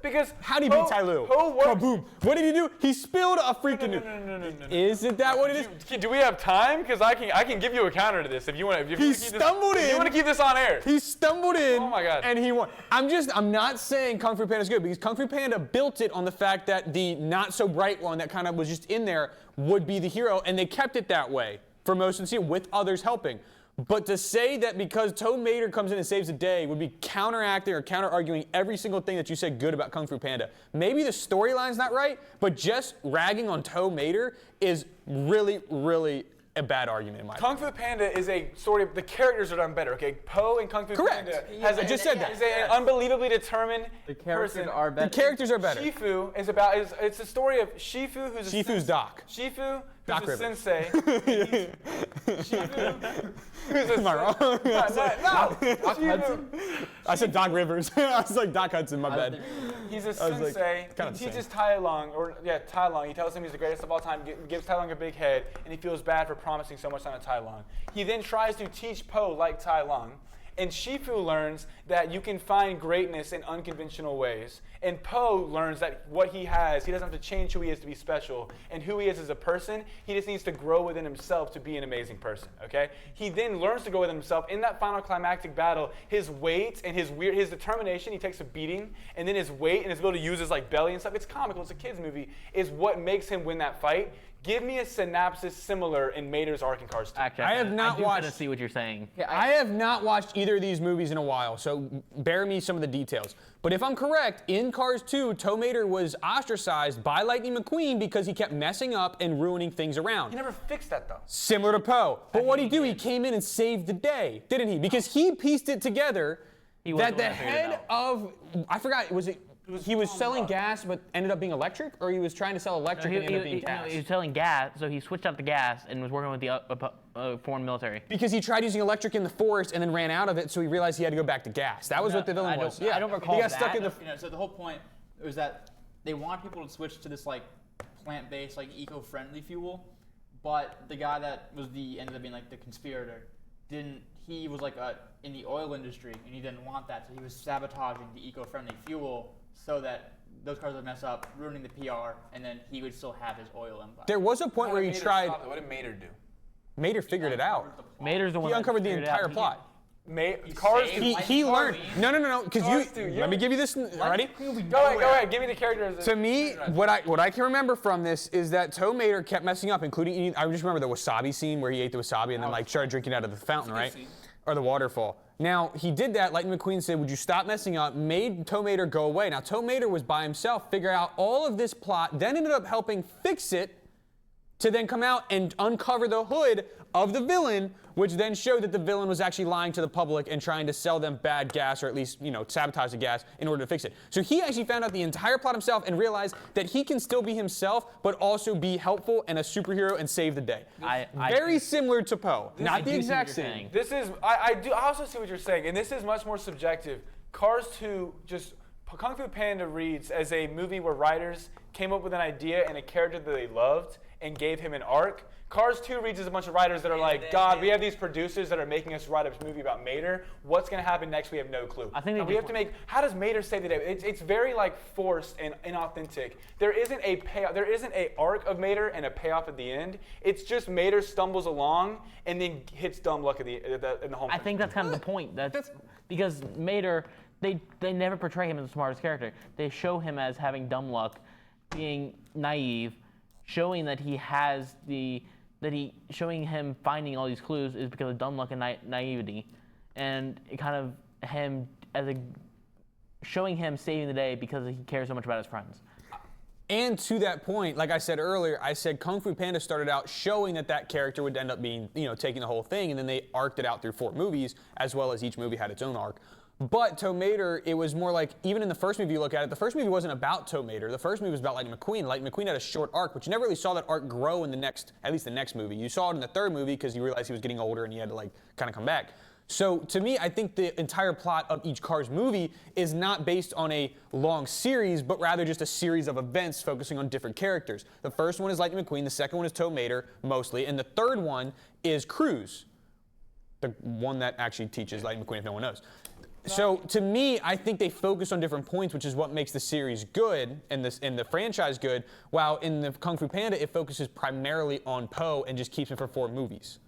Because How did he beat Tai Lu? Poe works. Kaboom. What did he do? He spilled a freaking. No. Isn't that what it is? Do we have time? Because I can give you a counter to this if you want to. If He you keep this- stumbled if You in. want to keep this on air? He stumbled in. Oh my God. And he won. I'm not saying Kung Fu Panda is good because Kung Fu Panda built it on the fact that the not so bright one that kind of was just in there would be the hero, and they kept it that way for most of the season with others helping. But to say that because Tow Mater comes in and saves the day would be counteracting or counter-arguing every single thing that you said good about Kung Fu Panda. Maybe the storyline's not right, but just ragging on Tow Mater is really, really a bad argument in my opinion. Kung Fu Panda is a sort of the characters are done better. Okay, Poe and Kung Fu Correct. Panda I just said that. is an unbelievably determined The characters person. are better. The characters are better. Shifu is about it's the story of Shifu who's a Shifu's Doc. Shifu who's Doc a Rivers. sensei. Shifu who's a Am I wrong? No, Shifu, I said Doc Rivers. I was like Doc Hudson, my bad. he's a I was like, sensei. kinda the He same. teaches Tai Lung, Tai Lung. He tells him he's the greatest of all time. Gives Tai Lung a big head, and he feels bad for promising so much time to Tai Lung. He then tries to teach Poe like Tai Lung. And Shifu learns that you can find greatness in unconventional ways. And Poe learns that what he has, he doesn't have to change who he is to be special. And who he is as a person, he just needs to grow within himself to be an amazing person, okay? He then learns to grow within himself. In that final climactic battle, his weight and his determination, he takes a beating, and then his weight and his ability to use his like belly and stuff, it's comical, it's a kid's movie, is what makes him win that fight. Give me a synopsis similar in Mater's arc in Cars 2. Actually, I have not I do watched- kind of see what you're saying. I have not watched either of these movies in a while, so bear me some of the details. But if I'm correct, in Cars 2, Tow Mater was ostracized by Lightning McQueen because he kept messing up and ruining things around. He never fixed that though. Similar to Poe. But what did he do? He did. came in and saved the day, didn't he? Because he pieced it together He was that the the one that figured it head of, I forgot, he was selling Rock. gas but ended up being electric? Or he was trying to sell electric and ended up being gas? He was selling gas, so he switched out the gas and was working with the foreign military. Because he tried using electric in the forest and then ran out of it, so he realized he had to go back to gas. That was what the villain I don't- was. I don't recall He got stuck that. in the. So the whole point was that they want people to switch to this like plant-based, like eco-friendly fuel, but the guy that was ended up being like the conspirator he was like in the oil industry and he didn't want that, so he was sabotaging the eco-friendly fuel so that those cars would mess up, ruining the PR, and then he would still have his oil empire. There was a point where he tried. What did Mater do? Mater figured it out. Mater's the one He that uncovered the figured it entire out. He- plot. Cars saved 2. He learned. No. Because Cars 2, let me give you this. Ready? Go ahead. Give me the characters. To me, what I can remember from this is that Tow Mater kept messing up, including eating. I just remember the wasabi scene where he ate the wasabi and then like started drinking out of the fountain, right? Or the waterfall. Now he did that. Lightning McQueen said, "Would you stop messing up?" Made Tow Mater go away. Now Tow Mater was by himself, figure out all of this plot, then ended up helping fix it to then come out and uncover the hood of the villain, which then showed that the villain was actually lying to the public and trying to sell them bad gas, or at least, sabotage the gas in order to fix it. So he actually found out the entire plot himself and realized that he can still be himself, but also be helpful and a superhero and save the day. Very similar to Poe. Not the exact same. This is, I also see what you're saying, and this is much more subjective. Cars 2, just Kung Fu Panda reads as a movie where writers came up with an idea and a character that they loved and gave him an arc. Cars 2 reads as a bunch of writers that are like, God, we have these producers that are making us write a movie about Mater. What's going to happen next? We have no clue. I think we have to make, how does Mater save the day? It's very like forced and inauthentic. There isn't a payoff. There isn't a arc of Mater and a payoff at the end. It's just Mater stumbles along and then hits dumb luck in the home. I think that's kind of the point. That's because Mater, they never portray him as the smartest character. They show him as having dumb luck, being naive, showing that he has showing him finding all these clues is because of dumb luck and naivety, and it kind of him showing him saving the day because he cares so much about his friends. And to that point, like I said earlier, I said Kung Fu Panda started out showing that character would end up being, taking the whole thing, and then they arced it out through 4 movies, as well as each movie had its own arc. But Tow Mater, it was more like, even in the first movie you look at it, the first movie wasn't about Tow Mater. The first movie was about Lightning McQueen. Lightning McQueen had a short arc, but you never really saw that arc grow in at least the next movie. You saw it in the third movie because you realized he was getting older and he had to kind of come back. So to me, I think the entire plot of each Cars movie is not based on a long series, but rather just a series of events focusing on different characters. The first one is Lightning McQueen, the second one is Tow Mater, mostly, and the third one is Cruz, the one that actually teaches Lightning McQueen if no one knows. So to me, I think they focus on different points, which is what makes the series good and the franchise good, while in the Kung Fu Panda, it focuses primarily on Poe and just keeps him for 4 movies.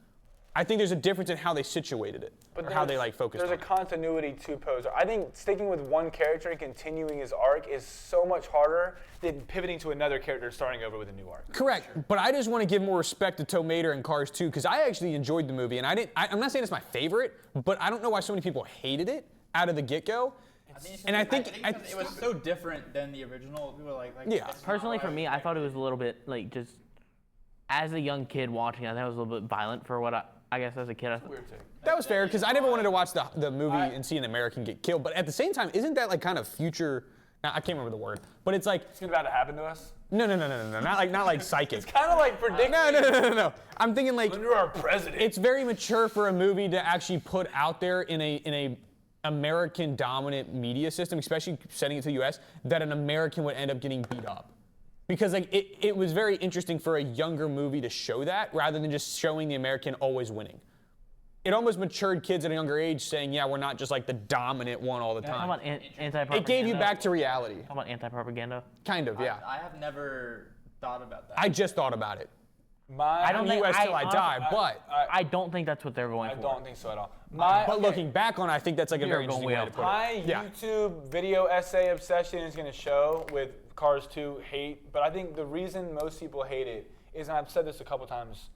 I think there's a difference in how they situated it, or how they focused on it. There's a continuity to Poe's. I think sticking with one character and continuing his arc is so much harder than pivoting to another character and starting over with a new arc. Correct, but I just want to give more respect to Tow Mater and Cars 2, because I actually enjoyed the movie, and I'm not saying it's my favorite, but I don't know why so many people hated it out of the get-go. And I think it was so different than the original. We were like yeah. Personally, for me, I thought it was a little bit just as a young kid watching, I thought it was a little bit violent for what I guess as a kid. That was fair, because I never wanted to watch the movie and see an American get killed. But at the same time, isn't that kind of future? Now, I can't remember the word, but it's like it's about to happen to us. No, not like psychic. It's kind of like predicting. No. I'm thinking like under our president. It's very mature for a movie to actually put out there in a American dominant media system, especially setting it to the US, that an American would end up getting beat up. Because it was very interesting for a younger movie to show that, rather than just showing the American always winning. It almost matured kids at a younger age saying, yeah, we're not just like the dominant one all the time. How about anti-propaganda? It gave you back to reality. How about anti-propaganda? Kind of, yeah. I have never thought about that. I just thought about it. I don't think US till I die, but I don't think that's what they're going for. I don't think so at all. But looking back on it, I think that's like a very interesting way to put it. My YouTube video essay obsession is going to show with Cars 2 hate, but I think the reason most people hate it is, and I've said this a couple times,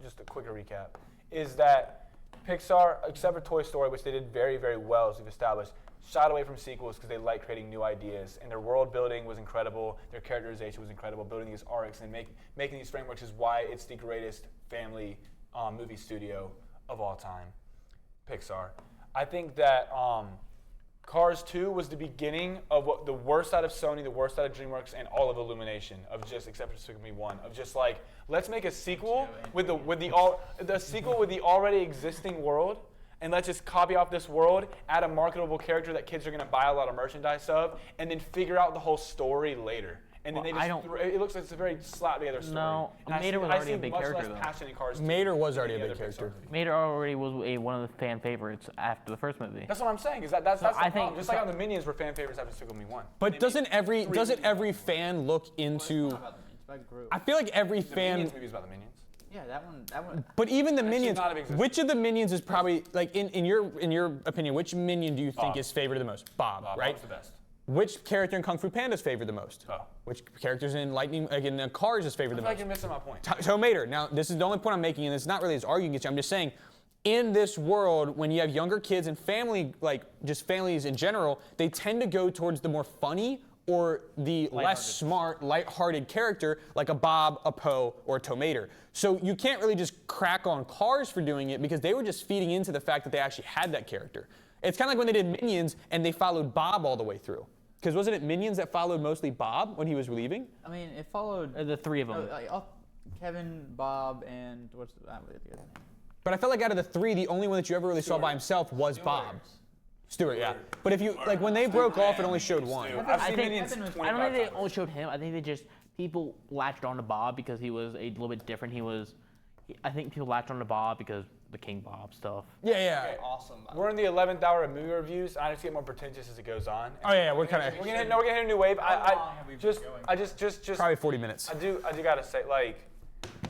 just a quicker recap, is that Pixar, except for Toy Story, which they did very, very well, as we've established, shied away from sequels because they like creating new ideas, and their world building was incredible, their characterization was incredible, building these arcs and making these frameworks is why it's the greatest family movie studio of all time, Pixar. I think that Cars 2 was the beginning of what the worst out of Sony, the worst out of DreamWorks, and all of Illumination, of just, except for Despicable Me 1, of just like, let's make a sequel with the sequel with the already existing world, and let's just copy off this world, add a marketable character that kids are going to buy a lot of merchandise of, and then figure out the whole story later. And then it looks like it's a very slap together story. No, Mater was already a big character, though. Passion in Cars 2 Mater was already a big character. Mater already was one of the fan favorites after the first movie. That's what I'm saying. Is that's the problem. Just like how the Minions were fan favorites after Despicable Me 1. But doesn't every fan look into? I feel like every fan. The Minions movie is about the Minions. Yeah, that one. But even the Minions, not have existed. which of the Minions is probably like in your opinion, which Minion do you think is favored the most? Bob, right? Bob's the best. Which character in Kung Fu Panda is favored the most? Oh. Which characters in Cars is favored the I feel like most? you're missing my point. Tow Mater. Now, this is the only point I'm making, and it's not really as arguing against you. I'm just saying, in this world, when you have younger kids and family, like just families in general, they tend to go towards the more funny or the less Lighthearted. smart, lighthearted character like a Bob, a Poe, or a Tomater. So you can't really just crack on Cars for doing it because they were just feeding into the fact that they actually had that character. It's kind of like when they did Minions and they followed Bob all the way through. Because wasn't it Minions that followed mostly Bob when he was leaving? I mean, it followed The three of them. Kevin, Bob, and what's I don't really think of his name. But I felt like out of the three, the only one that you ever really saw by himself was Bob. Stewart, yeah. But if you, like when they broke off, it only showed one. I've I seen think- Minions I don't 25 I don't think they times. only showed him. I think they just people latched on to Bob because he was a little bit different. I think people latched on to Bob because the King Bob stuff. Yeah, yeah. Awesome. We're in the 11th hour of movie reviews. I just get more pretentious as it goes on. Oh yeah, we're kind We're of gonna hit a new wave. How long have we been going? I just probably 40 minutes. I do gotta say, like,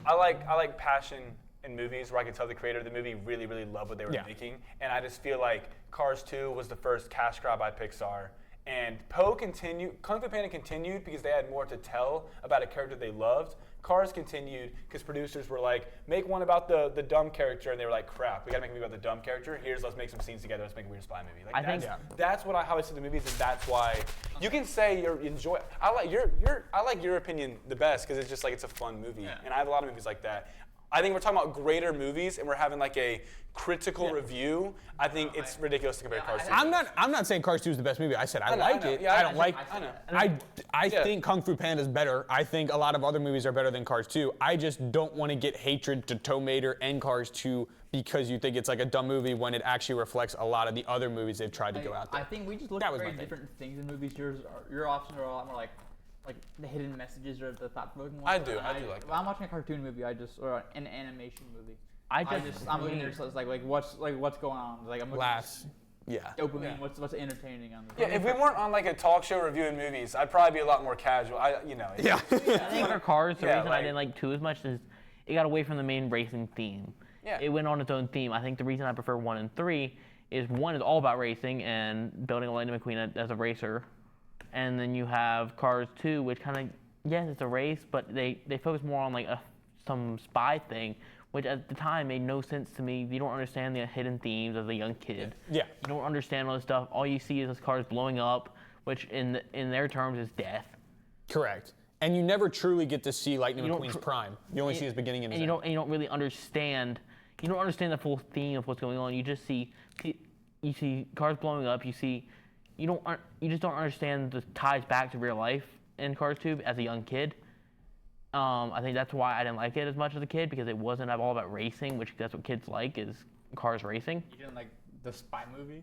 I like passion in movies where I can tell the creator of the movie really loved what they were Yeah. making, and I just feel like Cars 2 was the first cash grab by Pixar, and Kung Fu Panda continued because they had more to tell about a character they loved. Cars continued because producers were like, make one about the dumb character, and they were like, crap, we gotta make a movie about the dumb character. Let's make some scenes together. Let's make a weird spy movie. Like, I think- that's how I see the movies, and that's why you can say you enjoy. I like your opinion the best because it's just like it's a fun movie, and I have a lot of movies like that. I think we're talking about greater movies, and we're having like a critical review. I think it's ridiculous to compare Cars 2. I'm not saying Cars 2 is the best movie. I said I like it. Yeah, I don't like. I know. I Yeah. think Kung Fu Panda is better. I think a lot of other movies are better than Cars 2. I just don't want to get hatred to Tomater and Cars 2 because you think it's like a dumb movie when it actually reflects a lot of the other movies they've tried to go out there. I think we just look That at was very my thing. different things in movies. Your options are a lot more like the hidden messages or the thought-provoking ones. I do like When I'm watching a cartoon movie, or an animation movie. I'm I'm looking at it, so it's like what's going on? Like I'm looking Laughs. Yeah. at dopamine. Yeah. What's entertaining on the Yeah, if we weren't on like a talk show reviewing movies, I'd probably be a lot more casual. Yeah. I think for Cars, the Yeah, reason I like- didn't like 2 as much is it got away from the main racing theme. Yeah. It went on its own theme. I think the reason I prefer 1 and 3 is 1 is all about racing and building a Lightning McQueen as a racer. And then you have Cars 2, which kind of, yes, it's a race, but they focus more on like some spy thing, which at the time made no sense to me. You don't understand the hidden themes as a young kid. Yeah. You don't understand all this stuff. All you see is this cars blowing up, which in their terms is death. Correct. And you never truly get to see Lightning You don't McQueen's tr- prime. You only see his beginning and his end. you don't really understand. You don't understand the full theme of what's going on. You just see cars blowing up. You just don't understand the ties back to real life in Cars 2 as a young kid. I think that's why I didn't like it as much as a kid, because it wasn't all about racing, which that's what kids like, is cars racing. You didn't like the spy movie?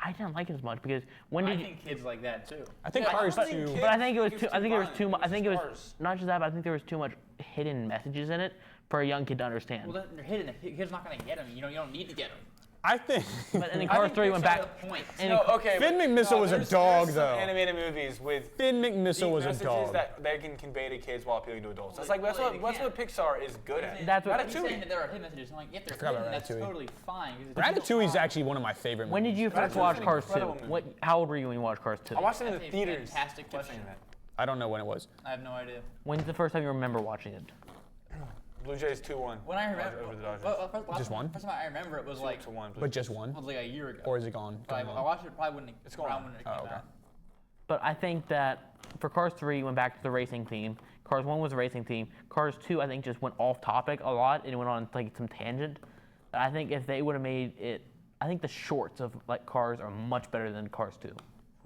I didn't like it as much because I think kids like that too. I think Yeah, Cars I think 2. kids- But I think it was It's too. I too think there was violent. too much. I It's think it was cars. not just that, but I think there was too much hidden messages in it for a young kid to understand. Well, they're hidden. The kid's not gonna get them. You don't need to get them. I think. But and then I Cars think 3 they went showed back. the point. And No, okay. Finn but- McMissile was a there's dog, some though. Animated movies with Finn McMissile deep was a messages dog. that they can convey to kids while appealing to adults. That's Well, like that's they what can't. Pixar is good at. That's what- He's saying Ratatouille. that there are hidden messages. I'm like, if they're forgot about hidden, that's Ratatouille. totally fine. 'cause it's Ratatouille is actually one of my favorite movies. when did you first Ratatouille's watch an Cars 2? incredible movie. How old were you when you watched Cars 2? I watched it in That's the a theaters. fantastic Keep question. saying that. I don't know when it was. I have no idea. When's the first time you remember watching it? Blue Jays 2-1. When I remember, over the Dodgers. Just one? First time I remember it was like, 2-1. But just one? was like a year ago. Or is it gone? But I watched it probably when It's going around on. when it Oh, came okay. out. But I think that for Cars 3, you went back to the racing theme. Cars 1 was a racing theme. Cars 2, I think, just went off topic a lot and it went on like some tangent. But I think if they would have made it, I think the shorts of like Cars are much better than Cars 2.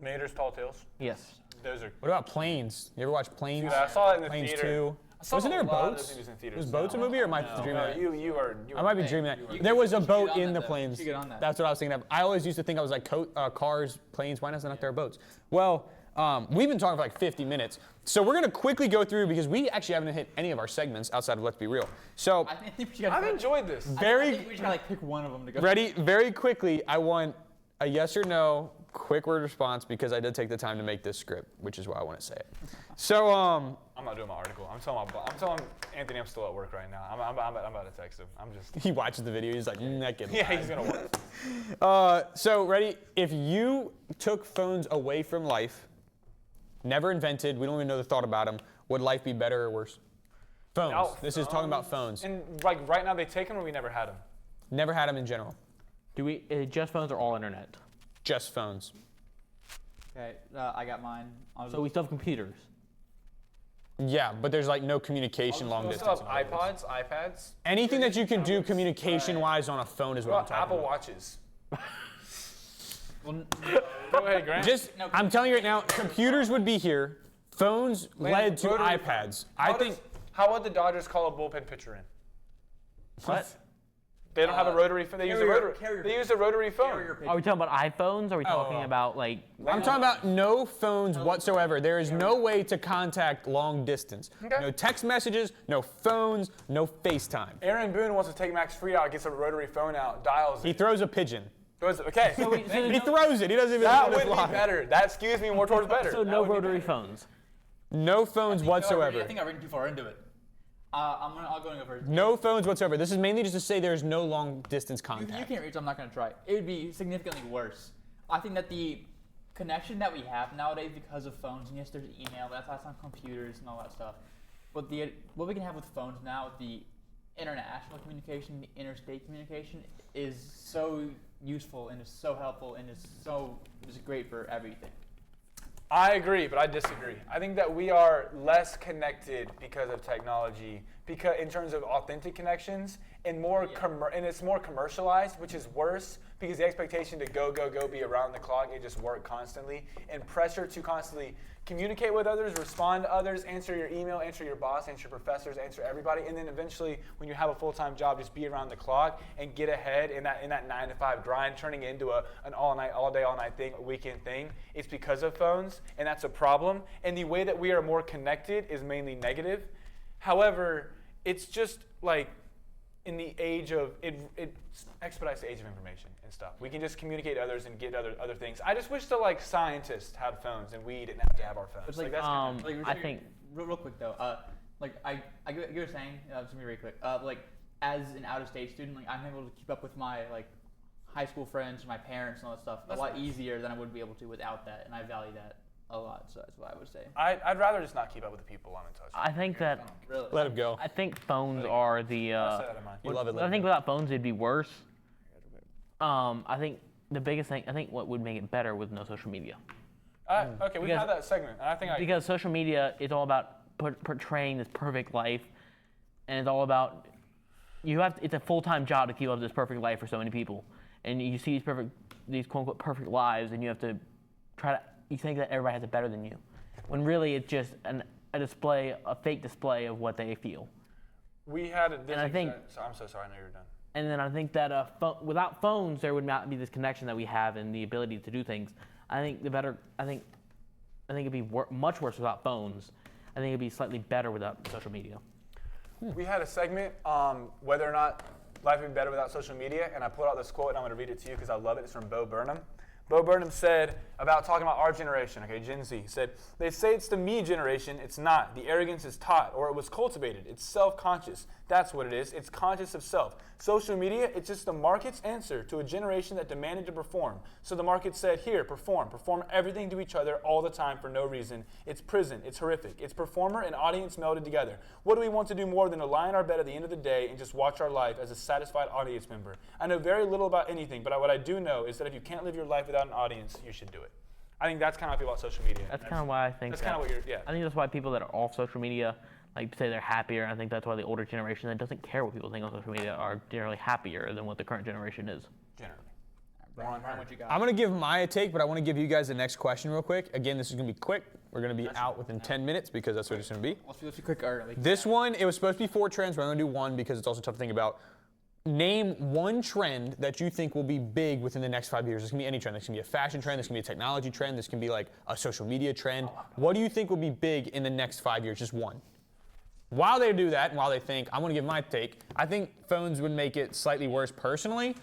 Mater's Tall Tales. Yes. Those are. What about Planes? You ever watch Planes? Dude, I saw it in the Planes theater. 2. I saw Wasn't a there lot of boats? those movies in theaters. Was boats a movie or am I dreaming No, that? you are. I might be dreaming that. There was a should boat get on in that, the though. Planes. You should get on that. That's what I was thinking of. I always used to think I was like cars, planes. Why not there are boats? Well, we've been talking for like 50 minutes. So we're going to quickly go through because we actually haven't hit any of our segments outside of Let's Be Real. So I think we should I've enjoyed this. I think we should like pick one of them to go. ready, very quickly, I want a yes or no quick word response because I did take the time to make this script, which is why I want to say it. So, I'm not doing my article. I'm telling Anthony I'm still at work right now. I'm about to text him. I'm just. he watches the video, he's like, that kid. Yeah, he's gonna work. So ready? If you took phones away from life, never invented, we don't even know the thought about them, would life be better or worse? Phones. Now, This is talking about phones. And like right now they take them or we never had them. Never had them in general. Do we just phones or all internet? Just phones. Okay, I got mine. So we still have computers. Yeah, but there's like no communication long We distance. still have iPods, iPads. Anything that you can do communication-wise on a phone is what I'm What about talking Apple about. Watches? Well, Go ahead, Grant. I'm telling you right now, computers would be here. Phones led to rotary- iPads. I think. How would the Dodgers call a bullpen pitcher in? What? They don't have a rotary phone. They use a rotary. carrier They use a rotary phone. carrier Are we talking about iPhones? Or are we talking oh. about like? I'm talking about no phones whatsoever. There is no way to contact long distance. Okay. No text messages, no phones, no FaceTime. Aaron Boone wants to take Max Fried out, gets a rotary phone out, dials He it. throws a pigeon. Okay. He throws it. He doesn't even That let it would fly. be better. That skews me more towards better. So That no would be rotary better. phones. No phones whatsoever. I think I've written too far into it. I'll go first. No phones whatsoever. This is mainly just to say there's no long distance You contact. can't reach. I'm not gonna try. It would be significantly worse. I think that the connection that we have nowadays because of phones, and yes, there's email. That's on computers and all that stuff. But what we can have with phones now, with the international communication, the interstate communication, is so useful and is so helpful and is great for everything. I agree, but I disagree. I think that we are less connected because of technology, because in terms of authentic connections, and and it's more commercialized, which is worse because the expectation to go, be around the clock, it just work constantly, and pressure to constantly communicate with others, respond to others, answer your email, answer your boss, answer your professors, answer everybody, and then eventually, when you have a full-time job, just be around the clock and get ahead in that 9 to 5 grind, turning it into an all day, all night thing, a weekend thing. It's because of phones, and that's a problem. And the way that we are more connected is mainly negative. However, it's just like in the age of it expedites the age of information and stuff. We can just communicate to others and get other things. I just wish that like scientists had phones and we didn't have to have our phones. It's like, that's I think real quick though, I get what you're saying. Just gonna be very quick. Like as an out-of-state student, like I'm able to keep up with my like high school friends, my parents, and all that stuff a lot easier than I would be able to without that, and I value that a lot. So that's what I would say. I'd rather just not keep up with the people I'm in touch with. I think that Really. Let him go. I think phones are the. I'll say that in mind. You love it. I think without phones it'd be worse. I think the biggest thing. I think what would make it better was no social media. Okay, we've Because- had that segment, and I think Because social media is all about portraying this perfect life, and it's all about it's a full-time job to keep up this perfect life for so many people, and you see these quote-unquote perfect lives, and you have to you think that everybody has it better than you, when really it's just a fake display of what they feel. we had a. And I think- I'm so sorry. I know you're done. And then I think that without phones, there would not be this connection that we have and the ability to do things. I think it'd be much worse without phones. I think it'd be slightly better without social media. We had a segment whether or not life would be better without social media, and I pulled out this quote, and I'm going to read it to you because I love it. It's from Bo Burnham. Bo Burnham said about talking about our generation, okay, Gen Z, he said, they say it's the me generation. It's not. The arrogance is taught, or it was cultivated. It's self-conscious. That's what it is. It's conscious of self. Social media, it's just the market's answer to a generation that demanded to perform. So the market said, here, perform everything to each other all the time for no reason. It's prison. It's horrific. It's performer and audience melded together. What do we want to do more than to lie in our bed at the end of the day and just watch our life as a satisfied audience member? I know very little about anything, but what I do know is that if you can't live your life without an audience, you should do it. I think that's kind of how I feel about social media. That's kind of why I think. That's kind of what you're. Yeah. I think that's why people that are off social media say they're happier. I think that's why the older generation that doesn't care what people think on social media are generally happier than what the current generation is. Generally. Brian, what you got? I'm going to give my take, but I want to give you guys the next question real quick. Again, this is going to be quick. We're going to be out within 10 minutes because that's what it's going to be. Let's be quick. This one, it was supposed to be 4 trends, but I'm going to do 1 because it's also tough to think about. Name 1 trend that you think will be big within the next 5 years. This can be any trend. This can be a fashion trend. This can be a technology trend. This can be like a social media trend. What do you think will be big in the next 5 years? Just 1. While they do that, and while they think, I'm going to give my take. I think phones would make it slightly worse personally.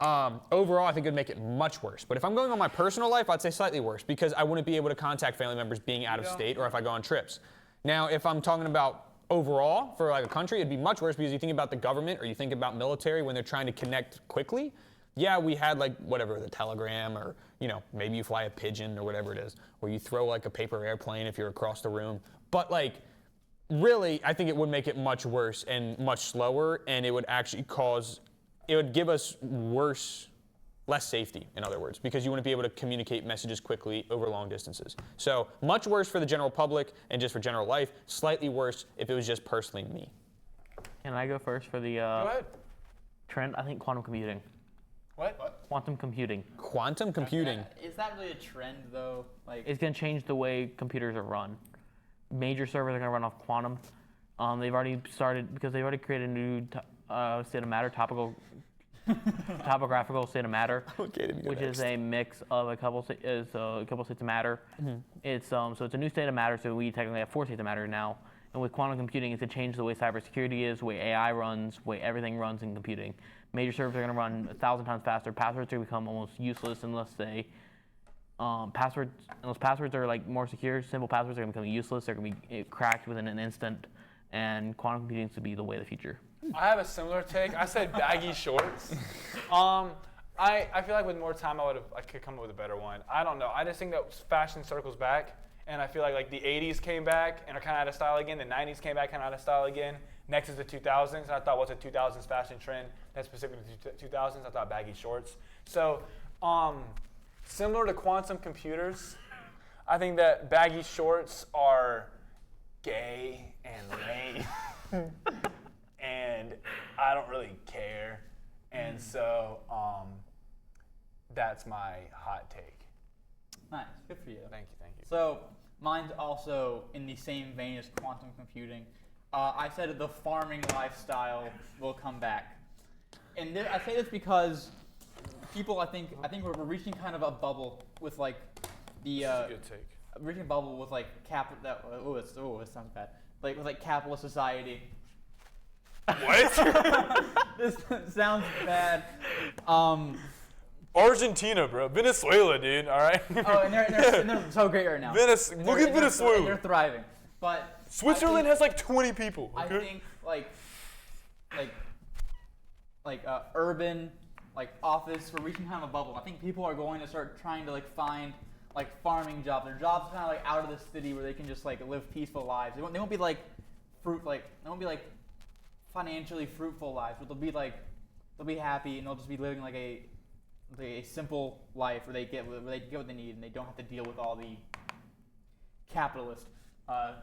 Overall, I think it would make it much worse. But if I'm going on my personal life, I'd say slightly worse because I wouldn't be able to contact family members being out of state or if I go on trips. Now, if I'm talking about overall for like a country, it'd be much worse because you think about the government or you think about military when they're trying to connect quickly. Yeah, we had like whatever, the telegram or, maybe you fly a pigeon or whatever it is, or you throw like a paper airplane if you're across the room. But like, really, I think it would make it much worse and much slower, and it would actually it would give us worse less safety, in other words, because you wouldn't be able to communicate messages quickly over long distances. So much worse for the general public and just for general life, slightly worse if it was just personally me. Can I go first for the Go ahead. trend? I think quantum computing. What? Quantum computing. Quantum computing. Is that really a trend though? Like, It's going to change the way computers are run. Major servers are going to run off quantum. They've already started because they've already created a new state of matter, topographical state of matter, which is a mix of a couple states of matter. It's so it's a new state of matter. So we technically have 4 states of matter now. And with quantum computing, it's to change the way cybersecurity is, the way AI runs, the way everything runs in computing. Major servers are going to run 1,000 times faster. Passwords are going to become almost useless unless they passwords are like more secure. Simple passwords are going to become useless. They're going to be cracked within an instant. And quantum computing is to be the way of the future. I have a similar take. I said baggy shorts. I feel like with more time I could come up with a better one. I don't know. I just think that fashion circles back, and I feel like the 80s came back and are kind of out of style again. The 90s came back kind of out of style again. Next is the 2000s, and I thought what's a 2000s fashion trend that's specific to the 2000s? I thought baggy shorts. So similar to quantum computers, I think that baggy shorts are gay and lame. And I don't really care. And so that's my hot take. nice, good for you. Thank you. So mine's also in the same vein as quantum computing. I said the farming lifestyle will come back, and I say this because people, I think we're reaching kind of a bubble with like the This is a good take. reaching a bubble with like it sounds bad. Like with like capitalist society. What? This sounds bad. Argentina, bro. Venezuela, dude. All right. Oh, and they're so great right now. Look at Venezuela. They're thriving. But Switzerland has like 20 people. I Okay? think urban office, we're reaching kind of a bubble. I think people are going to start trying to find farming jobs. Their jobs kind of out of the city where they can just live peaceful lives. They won't be financially fruitful lives, but they'll be happy and they'll just be living a simple life where they get what they need and they don't have to deal with all the capitalist. Now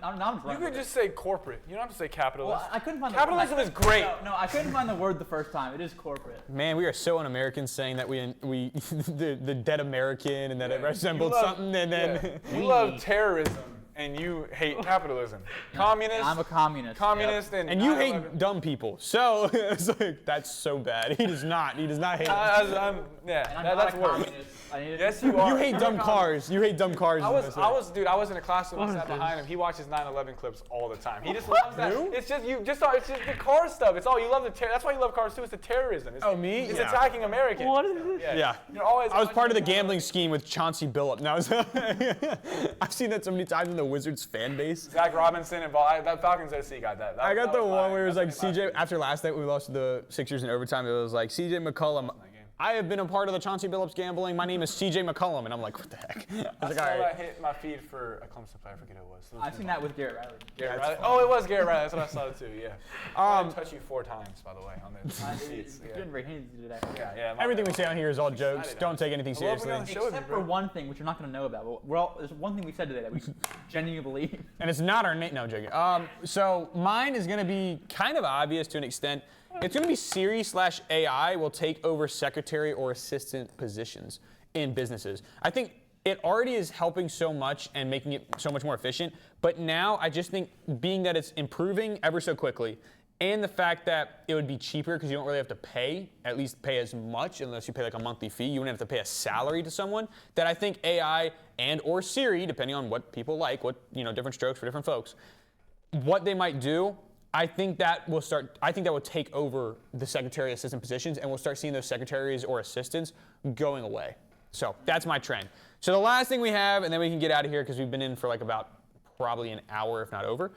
I'm You could just say corporate. You don't have to say capitalist. Well, I couldn't find Capitalism is great. No, I couldn't find the word the first time. It is corporate. Man, we are so un-American saying that we the dead American and that it resembled love- something and then You love terrorism and you hate capitalism. Communist. I'm a communist. Communist Yep. and you 9/11. hate dumb people. So it's like that's so bad. He does not hate. And I'm That's not a worse. communist. Yes, you are. You hate dumb cars. You hate dumb cars. I was in a class with What sat is this? behind him. He watches 9/11 clips all the time. He just loves that. It's just it's just the car stuff. It's all you love that's why you love cars too. It's the terrorism. It's, Oh, me? It's Yeah. attacking Americans. What is this? Yeah. You're always. I was part of the watching- gambling scheme with Chauncey Billup. Now I've seen that so many times in the Wizards fan base. Zach Robinson and that Falcons OC got that. I got the one where it was like That's CJ after last night when we lost to the Sixers in overtime. It was like CJ McCollum. I have been a part of the Chauncey Billups gambling. My name is CJ McCollum, and I'm like, what the heck? I I was saw like, all right. that hit my feed for a Clemson player. I forget who it was. I've seen that with Garrett Riley. Garrett Riley. Oh, it was Garrett Riley. That's what I saw too. Yeah. I touched you 4 times, by the way, on the seats. You're Yeah. doing very handy today. Yeah. Everything we say on here is all jokes. Excited. Don't take anything I love seriously. when Show with me, Except bro. for one thing, which you're not going to know about. But there's one thing we said today that we genuinely believe. And it's not our name. No, I'm joking. So mine is going to be kind of obvious to an extent. It's going to be Siri/AI will take over secretary or assistant positions in businesses. I think it already is helping so much and making it so much more efficient. But now I just think being that it's improving ever so quickly and the fact that it would be cheaper because you don't really have to pay, at least pay as much unless you pay like a monthly fee. You wouldn't have to pay a salary to someone. That I think AI and or Siri, depending on what people like, different strokes for different folks, what they might do, I think that will take over the secretary assistant positions and we'll start seeing those secretaries or assistants going away. So that's my trend. So the last thing we have, and then we can get out of here because we've been in for like about probably an hour, if not over.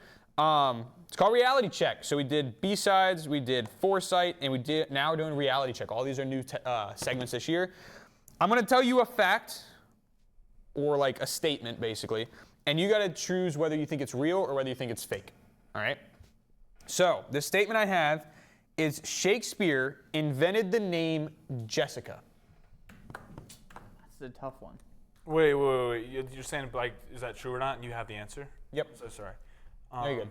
It's called Reality Check. So we did B-Sides, we did Foresight, and now we're doing Reality Check. All these are new segments this year. I'm going to tell you a fact or like a statement basically, and you got to choose whether you think it's real or whether you think it's fake. All right? So the statement I have is Shakespeare invented the name Jessica? That's a tough one. Wait. You're saying, like, is that true or not? And you have the answer? Yep. I'm so sorry. No, you're good.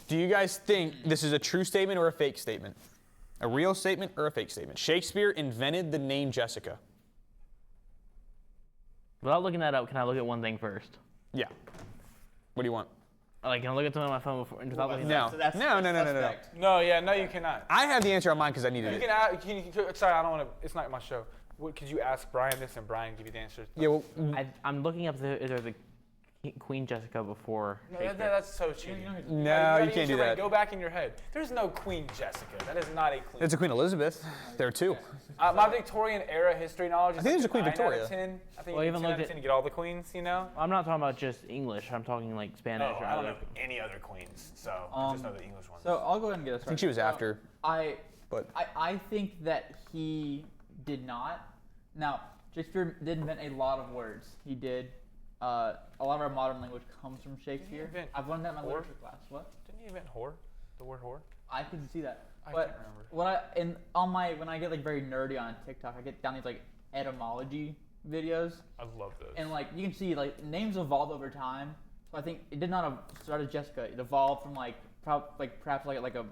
Do you guys think this is a true statement or a fake statement? A real statement or a fake statement? Shakespeare invented the name Jessica. Without looking that up, can I look at one thing first? Yeah. What do you want? Like, can I look at something on my phone before? Without looking No. No. Suspect. No, you cannot. I have the answer on mine because I needed You it. can ask, sorry, I don't want to, it's not my show. Could you ask Brian this and Brian give you the answer? Yeah, well, I'm looking up is there the Queen Jessica before No, Shakespeare. that's so cheating. no, you can't do that. Go back in your head. There's no Queen Jessica. That is not a queen. It's a Queen Elizabeth. There are two. My Victorian era history knowledge is I think there's a Queen 9 out Victoria. of 10. I think Well, you even get 10 out looked of at- 10 to get all the queens, you know? I'm not talking about just English. I'm talking like Spanish Oh, or I don't other. know any other queens, so I just know the English ones. So I'll go ahead and get us. I think she was after. But I think that he did not. Now, Shakespeare did invent a lot of words. He did. A lot of our modern language comes from Shakespeare. invent I've learned that in my whore? literature class. What? Didn't you invent whore? The word whore? I can see that. I But can't remember. when I get like very nerdy on TikTok, I get down these like etymology videos, I love those. and like you can see like names evolve over time. So I think it did not start as Jessica. It evolved from perhaps like a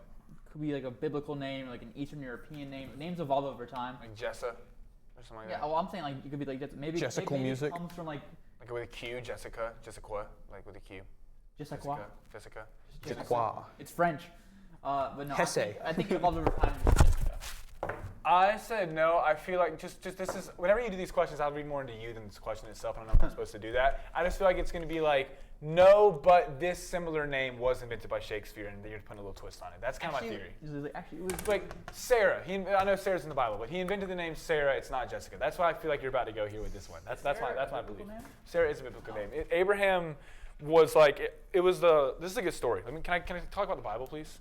could be like a biblical name, like an Eastern European name. Names evolve over time. Like Jessa or something like Yeah, that. well, I'm saying like it could be like maybe Jessical maybe music. It comes from like Like with a Q, Jessica, like with a Q. Jessica. Jessica. Jacqua. It's French. But no, Hesse. I think it evolved over time. Into Jessica. I said no. I feel like just this is whenever you do these questions, I'll read more into you than this question itself. I don't know if I'm supposed to do that. I just feel like it's going to be like no, but this similar name was invented by Shakespeare, and you're putting a little twist on it. That's kind of my theory. Actually, it was Like Sarah. I know Sarah's in the Bible, but he invented the name Sarah. It's not Jessica. That's why I feel like you're about to go here with this one. That's my belief. name? Sarah is a biblical name. Abraham was like it was the. This is a good story. I mean, can I talk about the Bible, please?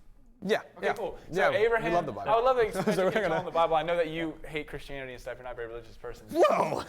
Yeah. Okay, yeah. cool. Yeah, So Abraham, we love the Bible. I would love to explain So we're to you gonna- on the Bible. I know that you hate Christianity and stuff. You're not a very religious person. Whoa!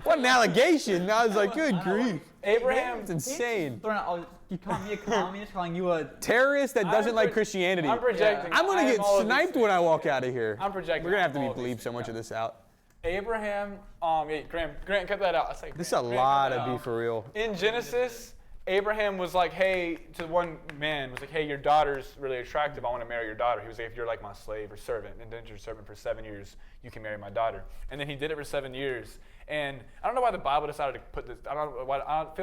What an allegation! I was like, good grief. Abraham, It's insane. throwing out all. You calling me a communist? Calling you a Terrorist that doesn't like pro- Christianity. I'm projecting. I'm gonna I am get all of these sniped when I walk out of here. I'm projecting. We're gonna have to I'm be all of these bleeped so much of this out. Abraham, yeah, Grant, cut that out. I say This is Grant, a Grant, lot cut that of out. beef for real. In Genesis, Abraham was like, hey, to one man, was like, hey, your daughter's really attractive. I want to marry your daughter. He was like, if you're like my slave or servant, indentured servant for 7 years, you can marry my daughter. And then he did it for 7 years. And I don't know why the Bible decided to put this, I don't feel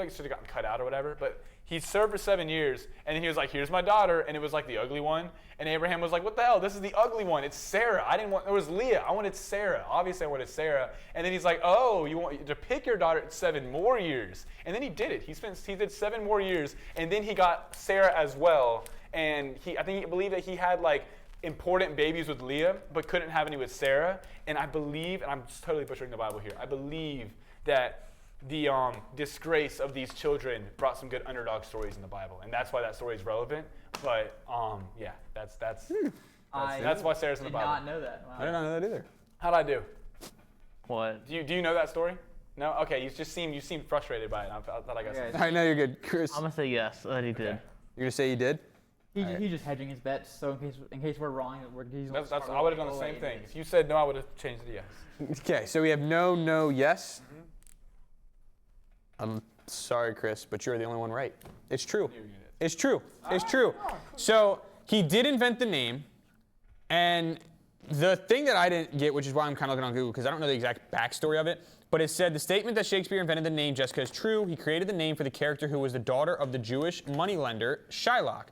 like it should have gotten cut out or whatever, but he served for 7 years, and then he was like, here's my daughter, and it was like the ugly one. And Abraham was like, what the hell? This is the ugly one. It's Sarah. It was Leah. I wanted Sarah. Obviously, I wanted Sarah. And then he's like, oh, you want to pick your daughter 7 more years. And then he did it. He did 7 more years, and then he got Sarah as well. And I think he believed that he had like important babies with Leah, but couldn't have any with Sarah. And I believe, and I'm just totally butchering the Bible here, I believe that the disgrace of these children brought some good underdog stories in the Bible, and that's why that story is relevant. But yeah, that's why Sarah's in the did Bible. not know that. Wow. I didn't know that either. How'd I do? What? Do you know that story? No. Okay. You seemed frustrated by it. I thought I got. Yeah. All right, now you're good, Chris. I'm gonna say yes. That he did. Okay. You're gonna say you did? He's just hedging his bets, so in case we're wrong, he's gonna That's start I would have done rolling the same away thing. and If you said no, I would have changed it to yes. Okay, so we have no, yes. I'm sorry, Chris, but you're the only one right. It's true. It's true. It's true. So he did invent the name, and the thing that I didn't get, which is why I'm kind of looking on Google, because I don't know the exact backstory of it, but it said the statement that Shakespeare invented the name Jessica is true. He created the name for the character who was the daughter of the Jewish moneylender Shylock.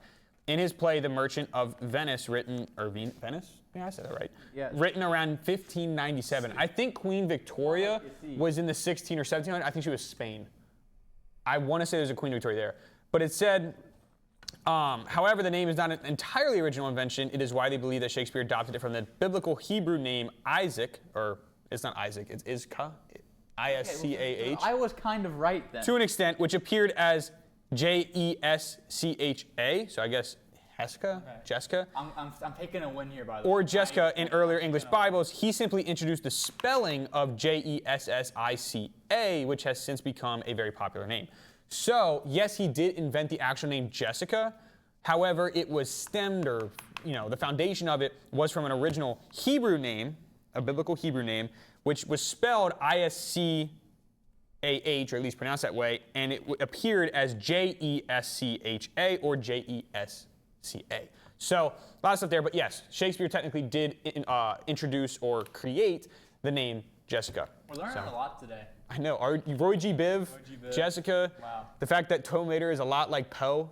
In his play, The Merchant of Venice, Venice? Yeah, I said that right. Yeah. Written around 1597. I think Queen Victoria see. was in the 16 or 1700s. I think she was Spain. I want to say there's a Queen Victoria there. But it said, however, the name is not an entirely original invention. It is widely believed that Shakespeare adopted it from the biblical Hebrew name Isaac, or it's not Isaac, it's Iska, I-S-C-A-H. I was kind of right then. To an extent, which appeared as Jescha, so I guess Heska, Jessica, I'm taking a win here, by the way. or Jessica in earlier English Bibles. He simply introduced the spelling of Jessica, which has since become a very popular name. So, yes, he did invent the actual name Jessica. However, it was stemmed or the foundation of it was from an original Hebrew name, a biblical Hebrew name, which was spelled Ischah, or at least pronounced that way, and it appeared as Jescha or Jesca. So a lot of stuff there, but yes, Shakespeare technically did introduce or create the name Jessica. We're learning a lot today. I know. Roy G. Biv, Jessica. Wow. The fact that Tow Mater is a lot like Poe.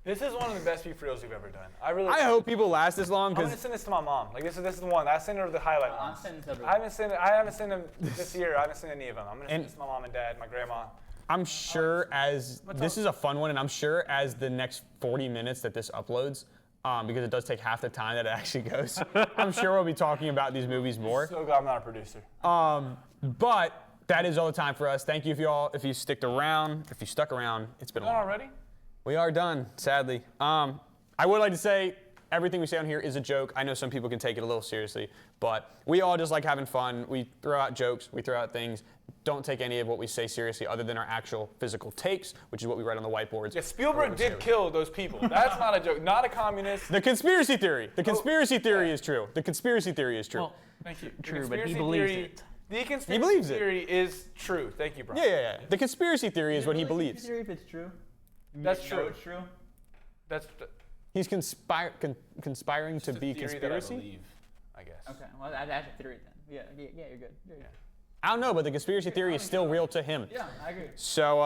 This is one of the best beef reels we've ever done. I hope people last this long I'm gonna because send this to my mom. Like this is the one. I sent her the highlight I'm ones. sending to I haven't sent them this year. I haven't sent any of them. I'm gonna send this to my mom and dad, my grandma. I'm sure this is a fun one, and I'm sure as the next 40 minutes that this uploads, because it does take half the time that it actually goes, I'm sure we'll be talking about these movies more. So glad I'm not a producer. But that is all the time for us. Thank you if you stuck around. If you stuck around, it's been a Done while. already? We are done, sadly. I would like to say everything we say on here is a joke. I know some people can take it a little seriously, but we all just like having fun. We throw out jokes, we throw out things. Don't take any of what we say seriously other than our actual physical takes, which is what we write on the whiteboards. Yeah, Spielberg did kill those people. That's not a joke. Not a communist. The conspiracy theory. The conspiracy theory is true. The conspiracy theory is true. Well, Thank you. true, The but he conspiracy believes theory- it. The conspiracy believes it. theory is true. Thank you, Brian. Yeah. The conspiracy theory is what he believes. If it's true. That's You know true. It's true. That's He's conspiring to the be theory conspiracy? that I believe, I guess. Okay. Well, that's a theory then. Yeah. You're good. You're good. I don't know, but the conspiracy theory is still real to him. Yeah, I agree. So,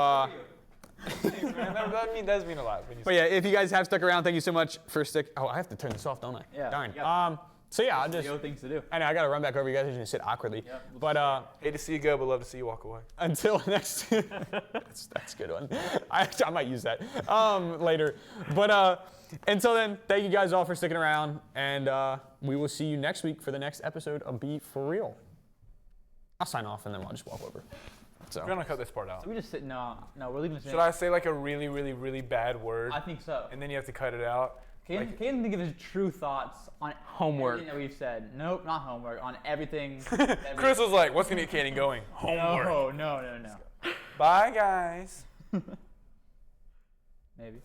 Man, that does mean a lot. When you but yeah, if you guys have stuck around, thank you so much for Oh, I have to turn this off, don't I? Yeah. Darn. Yeah. So yeah, I'll just. The other things to do. I know I gotta run back over. You guys are gonna sit awkwardly. Yep. But hate to see you go, but love to see you walk away. until next. that's a good one. I might use that later. But until then, thank you guys all for sticking around, and we will see you next week for the next episode of Be For Real. I'll sign off and then I'll just walk over. So. We're gonna cut this part out. So we just sit. No, we're leaving this in. Should I say like a really, really, really bad word, I think so. and then you have to cut it out? Caden can give his true thoughts on Homework. everything that we've said. Nope, not homework. On everything. Chris was like, "What's gonna get Kaden going? Homework." No. Bye, guys. Maybe.